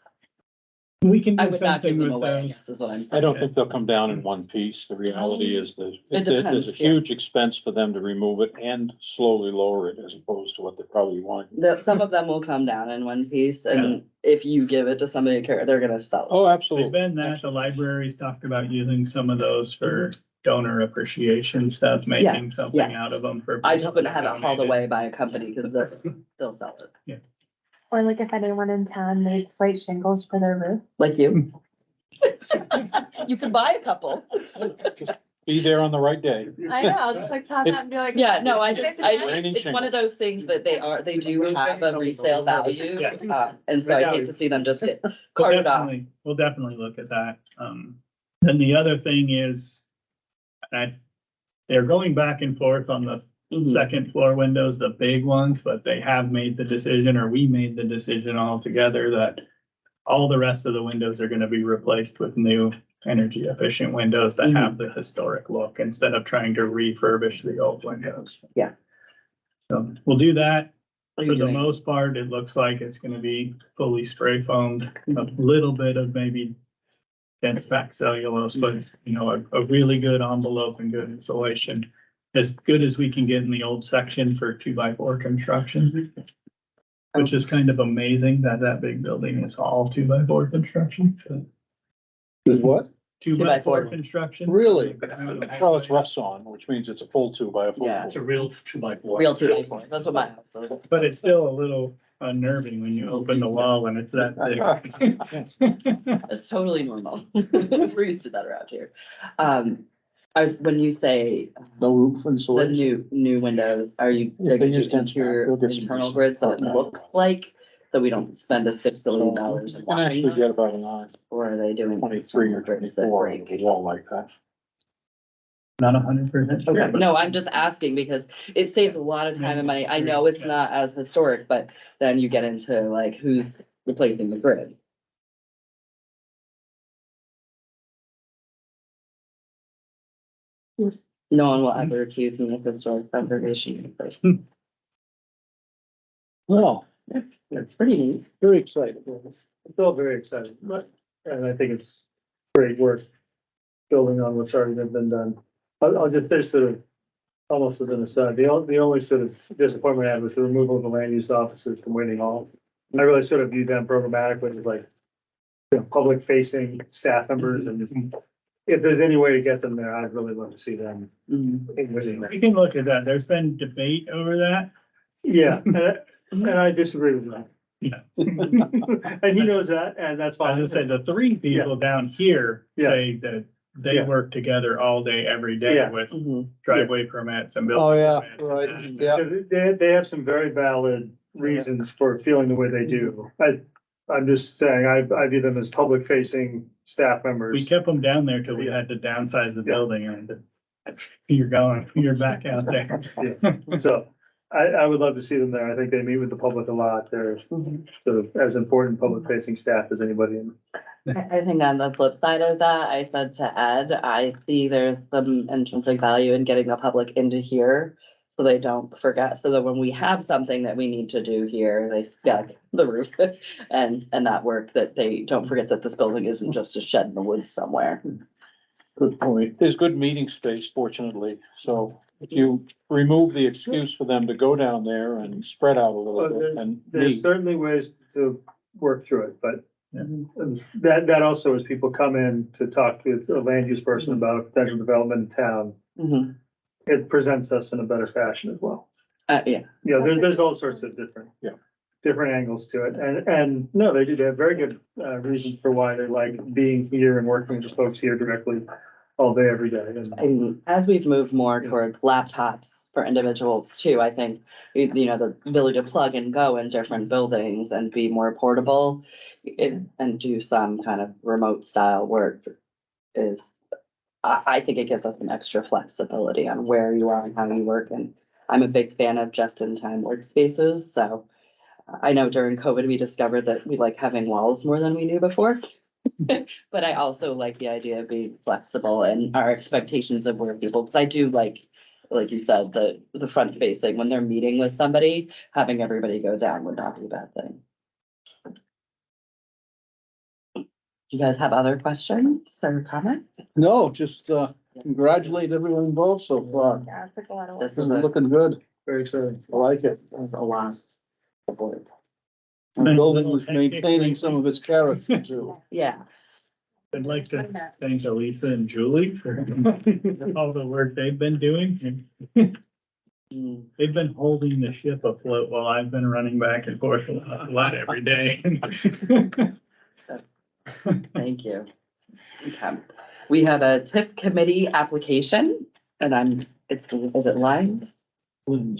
We can I do would not give something them with away, I those. guess is what I'm I saying. don't think they'll come down in one piece. The reality is that It there's depends, a yeah. huge expense for them to remove it and slowly lower it as opposed to what they probably want. Some of them will come down in one piece, and if you give it to somebody to carry, they're gonna sell it. Oh, We've absolutely. been that, the libraries talked about using some of those for donor appreciation stuff, making something yeah. out of them for. I just people wouldn't that have it hauled donated. away by a company, because they'll sell it, Or like if anyone in town makes white shingles for their roof. like you. You can buy a couple. Just be there on the right day. I know, I'll just like pop out and be like. Yeah, no, Raining it's one of shingles. those things that they do have a resale value. Yeah. And so I hate to see them just get carted off. We'll definitely look at that. Then the other thing is, they're going back and forth on the Mhm. second floor windows, the big ones, but they have made the decision, or we made the decision all together that all the rest of the windows are gonna be replaced with new energy efficient windows that have the historic look instead of trying to refurbish the old windows. Yeah. So we'll do that. What are For you the doing? most part, it looks like it's gonna be fully spray foamed, a little bit of maybe dense packed cellulose, but you know, a really good envelope and good insulation. As good as we can get in the old section for 2x4 construction. Which is kind of amazing that that big building is all 2x4 construction. Is what? 2x4 construction. Really? Well, it's rough sawn, which means it's a full 2 by a full. Yeah. It's a real 2x4. Real 2x4, that's what my house is. But it's still a little unnerving when you open the wall and it's that big. It's totally normal. We're used to that around here. When you say No roof the insulation? new windows, are you, they're they gonna use do dense pack, they'll interior, get some internal decent- grids that it looks like, so we don't spend $6 billion and You can watching actually them? get about a nine, Or are they doing? 23 or grids that 24 on break? the wall like that. Not 100% sure. Okay, no, I'm just asking because it saves a lot of time and money. I know it's not as historic, but then you get into like who's replacing the grid. No one will ever accuse me of historic preservation. Well, It's pretty neat. very excited. It's all very exciting, and I think it's great work building on what's already been done. I'll just, there's sort of, almost as an aside, the only sort of disappointment I had was the removal of the land use officers from Whitney Hall. I really sort of viewed them programmatically as like, you know, public facing staff members, and if there's any way to get them there, I'd really love to see them in Whitney. We can look at that. There's been debate over that. Yeah, and I disagree with that. Yeah. And he knows that, and that's fine. As I said, the three people down here Yeah. say that they Yeah. work together all day, every day Yeah. with Mhm. driveway permits and Oh, building yeah, permits. and right, that. yeah. They have some very valid reasons for feeling the way they do. I'm just saying, I view them as public facing staff We members. kept them down there till we had to downsize the building and you're back out there. So I would love to see them there. I think they meet with the public a lot. They're sort of as important public facing staff as anybody in. I think on the flip side of that, I said to Ed, I see there's some intrinsic value in getting the public into here. So they don't forget, so that when we have something that we need to do here, they, the roof and that work, that they don't forget that this building isn't just a shed in the woods somewhere. Good point. There's good meeting space fortunately, so if you remove the excuse for them to go down there and spread out a little bit and There's meet. certainly ways to work through it, but that also as people come in to talk to a land use person about a potential development in town, Mhm. it presents us in a better fashion as well. Yeah, there's all sorts of different. Yeah. Different angles to it. And no, they do. They have very good, reasons for why they like being here and working with the folks here directly all day, every day. And and as we've moved more towards laptops for individuals too, I think, the ability to plug and go in different buildings and be more portable and do some kind of remote style work is, I think it gives us some extra flexibility on where you are and how you work. And I'm a big fan of just-in-time workspaces, so I know during COVID, we discovered that we like having walls more than we knew before. But I also like the idea of being flexible and our expectations of where people, because I do like you said, the front facing, when they're meeting with somebody, having everybody go down would not be a bad thing. You guys have other questions or comments? No, just, congratulate everyone involved so far. Yeah, it took a lot of work. This It's is a looking good. very exciting. I like it. lot. The building was maintaining some of its character too. Yeah, I'd like to thank Elisa and Julie for all the work they've been doing. Mm, They've been holding the ship afloat while I've been running back and forth a lot every day. thank you. Okay. We have a TIP committee application and is it Lines? I'm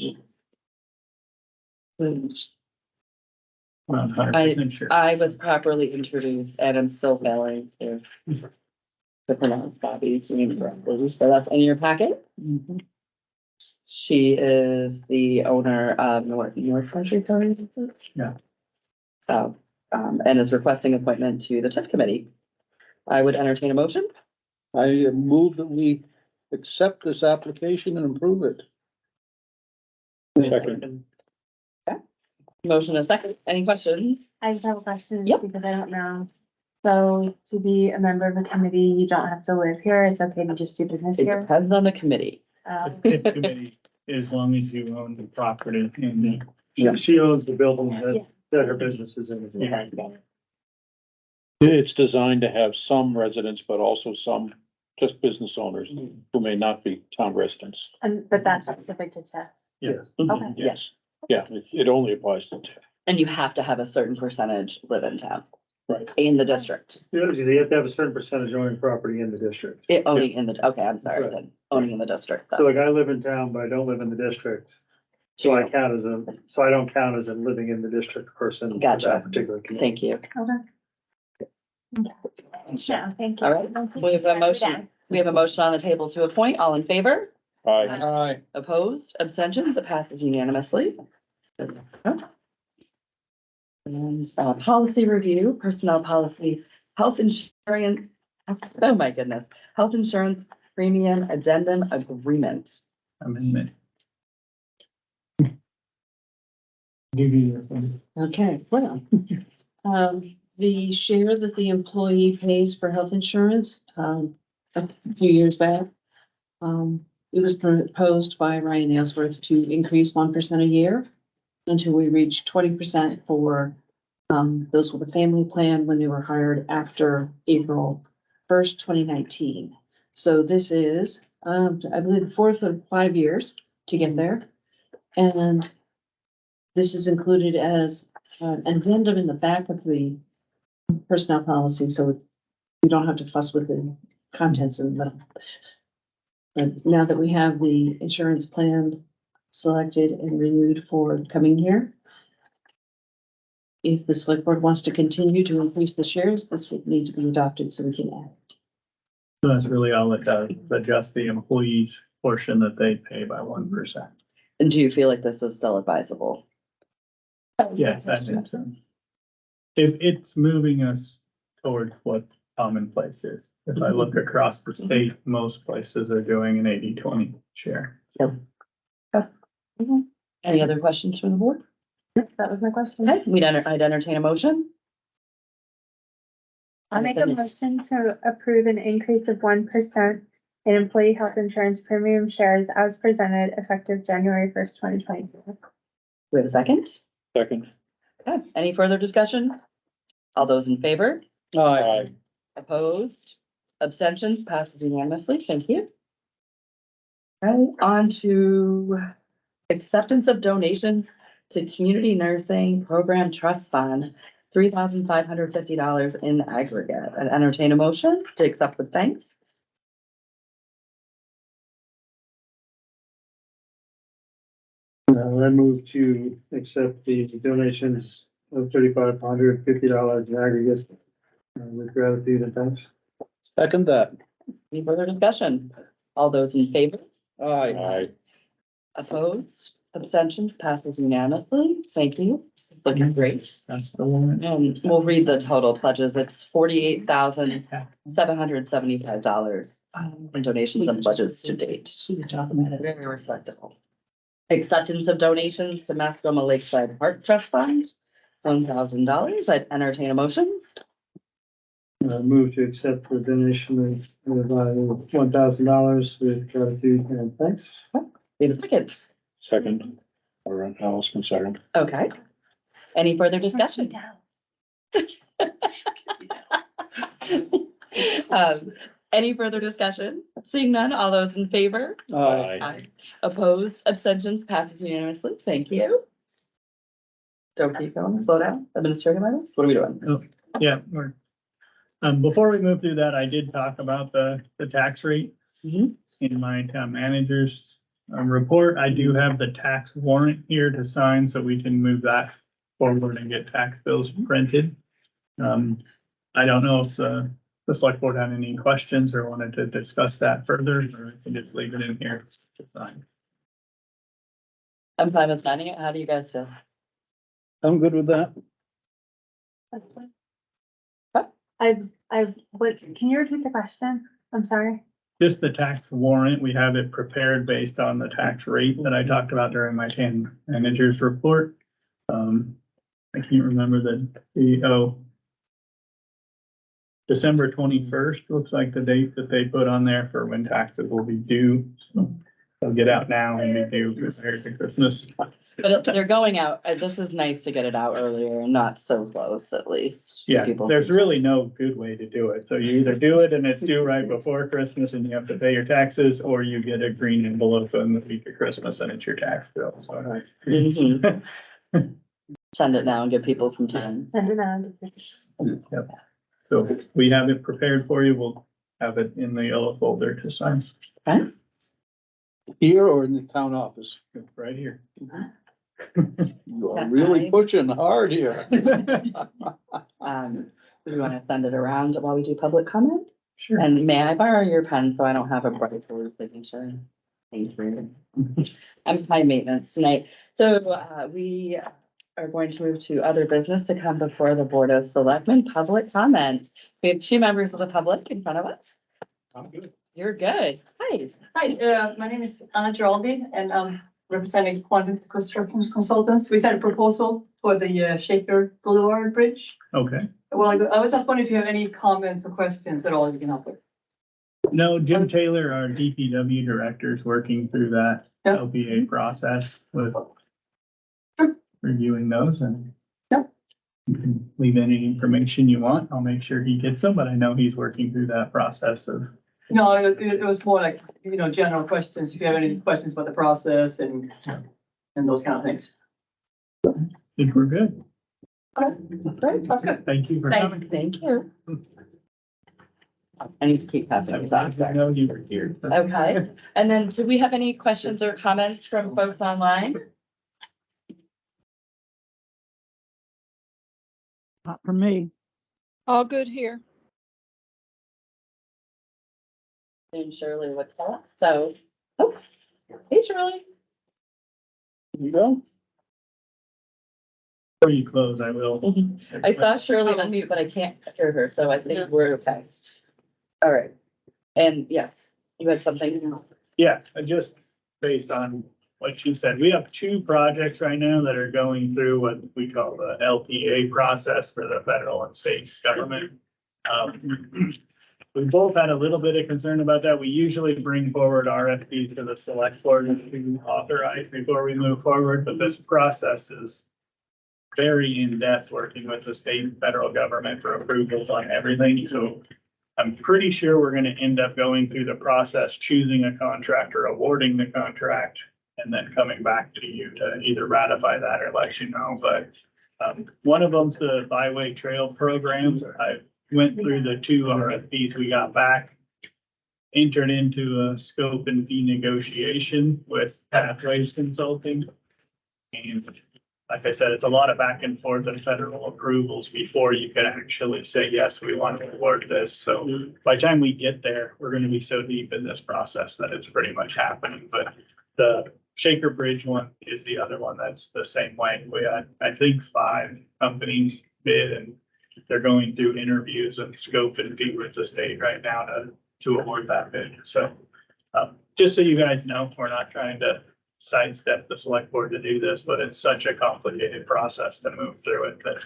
100% sure. I was properly introduced and I'm still failing to pronounce Bobby's name correctly, so that's in your packet. She is the owner of North Country Towing. Yeah. So, and is requesting appointment to the TIF committee. I would entertain a motion. I move that we accept this application and approve it. Second. Motion is second. Any questions? I just have a question. Yep. Because I don't know. So to be a member of a committee, you don't have to live here. It's okay to just do business It here. depends on the committee. The TIP committee, as long as you own the property and She owns the building Yeah. that her business is in. It's designed to have some residents, but also some just business owners who may not be town residents. But that's specific to TIF. Okay. Yes, yeah, it only applies to. And you have to have a certain percentage live in town. Right. In the district. Usually they have to have a certain percentage owning property in the district. Owning in the, okay, I'm sorry, then, owning in the district. So like I live in town, but I don't live in the district. So I don't count as a living in the district person. for Gotcha. that particular community. Thank you. Okay. Yeah, thank you. All right, we have a motion. We have a motion on the table to appoint. All in favor? Aye. Aye. Opposed? Abstentions? It passes unanimously. And policy review, personnel policy, health insurance, oh my goodness, health insurance premium addendum agreement. amendment. Okay, well, the share that the employee pays for health insurance, a few years back, it was proposed by Ryan Aylesworth to increase 1% a year until we reach 20% for, those with a family plan when they were hired after April 1st, 2019. So this is, I believe, the fourth of 5 years to get there. And this is included as an addendum in the back of the personnel policy, so we don't have to fuss with the contents in the middle. But now that we have the insurance plan selected and renewed for the coming year, if the select board wants to continue to increase the shares, this would need to be adopted so we can add it. So that's really all it does, adjust the employees' portion that they pay by 1%. And do you feel like this is still advisable? Yes, I think so. It's moving us towards what commonplace is. If I look across the state, most places are doing an 80-20 share. Any other questions from the board? That was my question. Okay, I'd entertain a motion. I'll make a motion to approve an increase of 1% in employee health insurance premium shares as presented effective January 1st, 2024. We have a second? Second. Okay, any further discussion? All those in favor? Aye. Opposed? Abstentions? Passes unanimously. Thank you. Okay, on to Acceptance of donations to Community Nursing Program Trust Fund, $3,550 in aggregate. And entertain a motion to accept with thanks. I move to accept the donations of $3,550 in aggregate with gratitude and thanks. Second that. Any further discussion? All those in favor? Aye. Opposed? Abstentions? Passes unanimously. Thank you. This is looking great. That's the one. And we'll read the total pledges. It's $48,775 in donations and pledges to date. Very respectable. Acceptance of donations to Mascoma Lakeside Park Trust Fund, $1,000. I'd entertain a motion. Move to accept the donation of $1,000 with gratitude and thanks. Need a second. Second, or Allison second. Okay. Any further discussion? Any further discussion? Seeing none, all those in favor? Aye. Opposed, abstentions, passes unanimously. Thank you. Don't keep going, slow down. Administrative items, what are we doing? Yeah, before we move through that, I did talk about the tax rate Mhm. in my town manager's report. I do have the tax warrant here to sign, so we can move that forward and get tax bills printed. I don't know if the select board had any questions or wanted to discuss that further, or I can just leave it in here to sign. I'm fine with signing it. How do you guys feel? I'm good with that. Can you repeat the question? I'm sorry. Just the tax warrant, we have it prepared based on the tax rate that I talked about during my town manager's report. I can't remember December 21st looks like the date that they put on there for when taxes will be due. So they'll get out now and be due prior to Christmas. But they're going out, this is nice to get it out earlier and not so close, at least. Yeah, People- there's really no good way to do it. So you either do it and it's due right before Christmas and you have to pay your taxes, or you get a green envelope in the week of Christmas and it's your tax bill. So Mhm. Send it now and give people some time. Send it out. Yep. So we have it prepared for you. We'll have it in the yellow folder to sign Here or in the town office? right here. You are really pushing hard here. Do you want to send it around while we do public comment? Sure. And may I borrow your pen so I don't have a bright blue signature? Thank you. I'm high maintenance tonight. So we are going to move to other business to come before the Board of Selectmen, public comment. We have two members of the public in front of us. I'm good. You're good. Hi. Hi, my name is Anna Giraldi and I'm representing Quantum Construction Consultants. We sent a proposal for the Shaker Boulevard Bridge. Okay. Well, I was just wondering if you have any comments or questions at all you can help with. No, Jim Taylor, our DPW director, is working through that Yeah. LPA process with Sure. reviewing those, and Yeah. you can leave any information you want. I'll make sure he gets them, but I know he's working through that process of. No, it was more like, general questions, if you have any questions about the process and those kind of things. I think we're good. Okay, great, that's good. Thank you for Thank coming. Thank you. I need to keep passing these on, I sorry. know you were here. Okay, and then do we have any questions or comments from folks online? Not for me. All good here. And Shirley would tell us, so, oh, hey Shirley. You go. Before you close, I will. I saw Shirley unmute, but I can't hear her, so I think we're okay. All right, and yes, you had something? Yeah, just based on what she said, we have two projects right now that are going through what we call the LPA process for the federal and state government. We both had a little bit of concern about that. We usually bring forward RFP to the select board to authorize before we move forward, but this process is very in-depth, working with the state and federal government for approvals on everything. So I'm pretty sure we're gonna end up going through the process, choosing a contractor, awarding the contract, and then coming back to you to either ratify that or let you know, but one of them's the byway trail programs. I went through the 2 RFPs we got back, entered into a scope and fee negotiation with Pathways Consulting. And like I said, it's a lot of back and forth and federal approvals before you can actually say, yes, we want to award this. So by the time we get there, we're gonna be so deep in this process that it's pretty much happening. But the Shaker Bridge one is the other one that's the same way. We had, I think, 5 companies bid, and they're going through interviews and scope and fee with the state right now to award that bid. So just so you guys know, we're not trying to sidestep the select board to do this, but it's such a complicated process to move through it that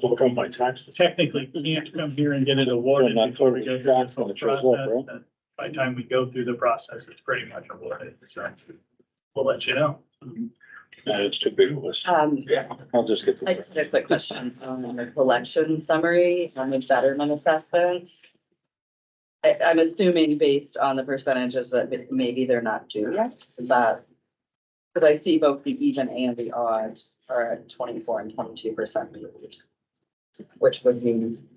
Well, from my tax. technically can't come here and get it awarded Well, not before we go through this when whole it shows up, process. right? By the time we go through the process, it's pretty much awarded. So we'll let you know. No, it's too big a list. Yeah. I'll just get. I just had a quick question on the collection summary on the betterment assessments. I'm assuming based on the percentages that maybe they're not due yet, is that? Because I see both the even and the odd are at 24 and 22%, which would mean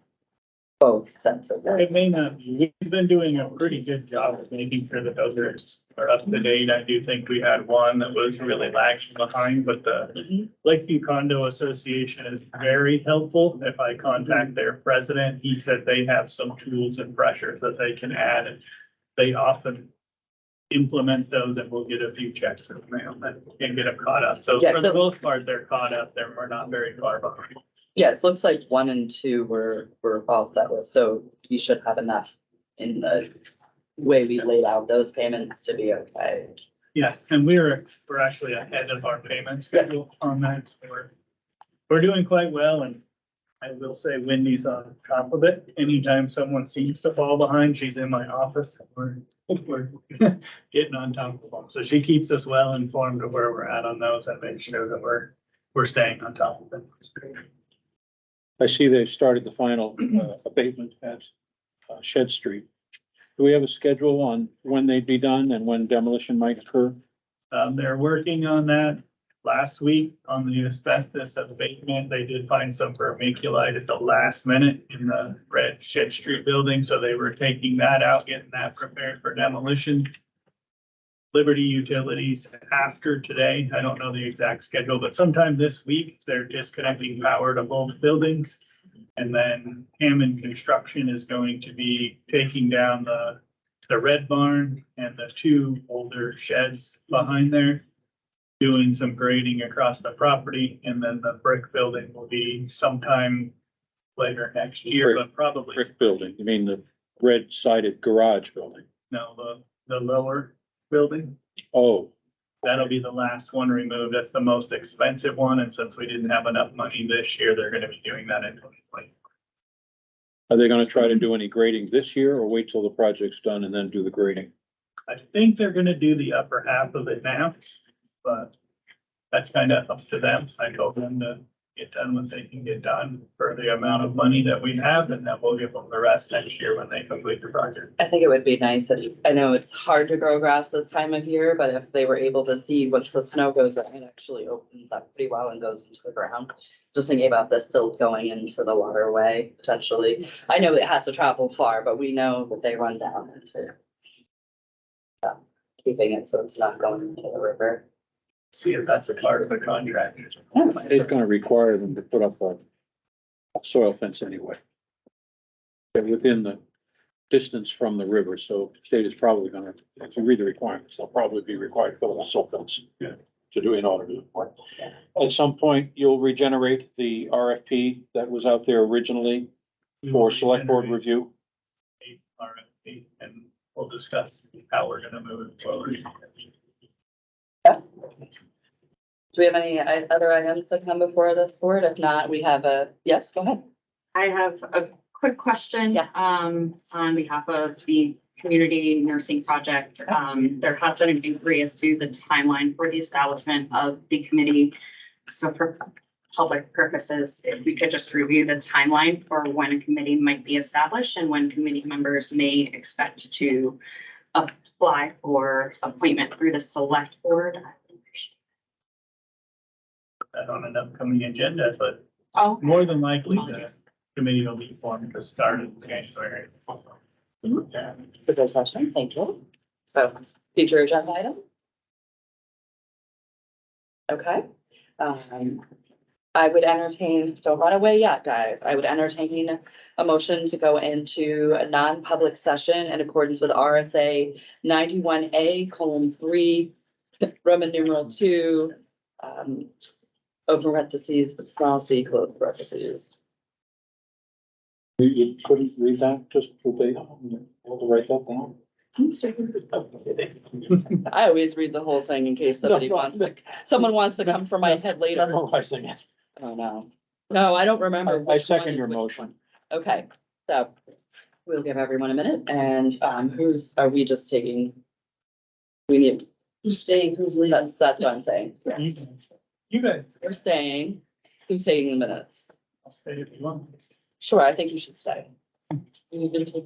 both sets of. It may not, be. We've been doing a pretty good job of making sure that those are up to date. I do think we had one that was really lagging behind, but the Lakeview Condo Association is very helpful. If I contact their president, he said they have some tools and pressures that they can add, and they often implement those, and we'll get a few checks in the mail and get them caught up. So Yeah, for the most part, they're caught up. We're not very far behind. Yes, looks like 1 and 2 were all settled, so you should have enough in the way we laid out those payments to be okay. Yeah, and we're actually ahead of our payment schedule on that. We're doing quite well, and I will say Wendy's on top of it. Anytime someone seems to fall behind, she's in my office. We're getting on top of them. So she keeps us well informed of where we're at on those and make sure that we're staying on top of it. I see they started the final abatement at Shed Street. Do we have a schedule on when they'd be done and when demolition might occur? They're working on that. Last week on the asbestos abatement, they did find some vermiculite at the last minute in the red Shed Street building, so they were taking that out, getting that prepared for demolition. Liberty Utilities after today, I don't know the exact schedule, but sometime this week, they're disconnecting power to both buildings. And then Hammond Construction is going to be taking down the red barn and the 2 older sheds behind there, doing some grading across the property, and then the brick building will be sometime later next year, but probably. Brick building, you mean the red sided garage building? No, the lower building. Oh, That'll be the last one removed. That's the most expensive one, and since we didn't have enough money this year, they're gonna be doing that in 2020. are they gonna try to do any grading this year or wait till the project's done and then do the grading? I think they're gonna do the upper half of it now, but that's kind of up to them. I told them to get done what they can get done for the amount of money that we have, and then we'll give them the rest next year when they complete the project. I think it would be nice if, I know it's hard to grow grass this time of year, but if they were able to see once the snow goes in, it actually opens up pretty well and goes into the ground. Just thinking about the silt going into the waterway potentially. I know it has to travel far, but we know that they run down into keeping it so it's not going into the river. See if that's a part of the contract. It's gonna require them to put up a soil fence anyway. They're within the distance from the river, so the state is probably gonna, if you read the requirements, they'll probably be required to put up a soil fence. To do in order to do it. At some point, you'll regenerate the RFP that was out there originally for select board review. RFP, and we'll discuss how we're gonna move it forward. Do we have any other items that come before this board? If not, we have yes, go ahead. I have a quick question. Yes. On behalf of the community nursing project. There has been an inquiry as to the timeline for the establishment of the committee. So for public purposes, if we could just review the timeline for when a committee might be established and when committee members may expect to apply for appointment through the select board. That on an upcoming agenda, but Oh, more than likely the committee will be formed at the start of January. Yeah. Good question, thank you. So, future agenda item? Okay. I would entertain, don't run away yet, guys. I would entertain a motion to go into a non-public session in accordance with RSA 91A:3, Roman numeral 2, open parentheses, small c, close parentheses. You couldn't read that just verbatim, able to write that down? I always read the whole thing in case somebody someone wants to come for my head later. Memorizing it. Oh, no. No, I don't remember. I which one second is your which motion. one. Okay, so we'll give everyone a minute and, are we just taking? We need, Who's staying, who's leaving? that's what I'm saying. You guys, We're staying. Who's taking the minutes? I'll stay if you want. Sure, I think you should stay. You're gonna take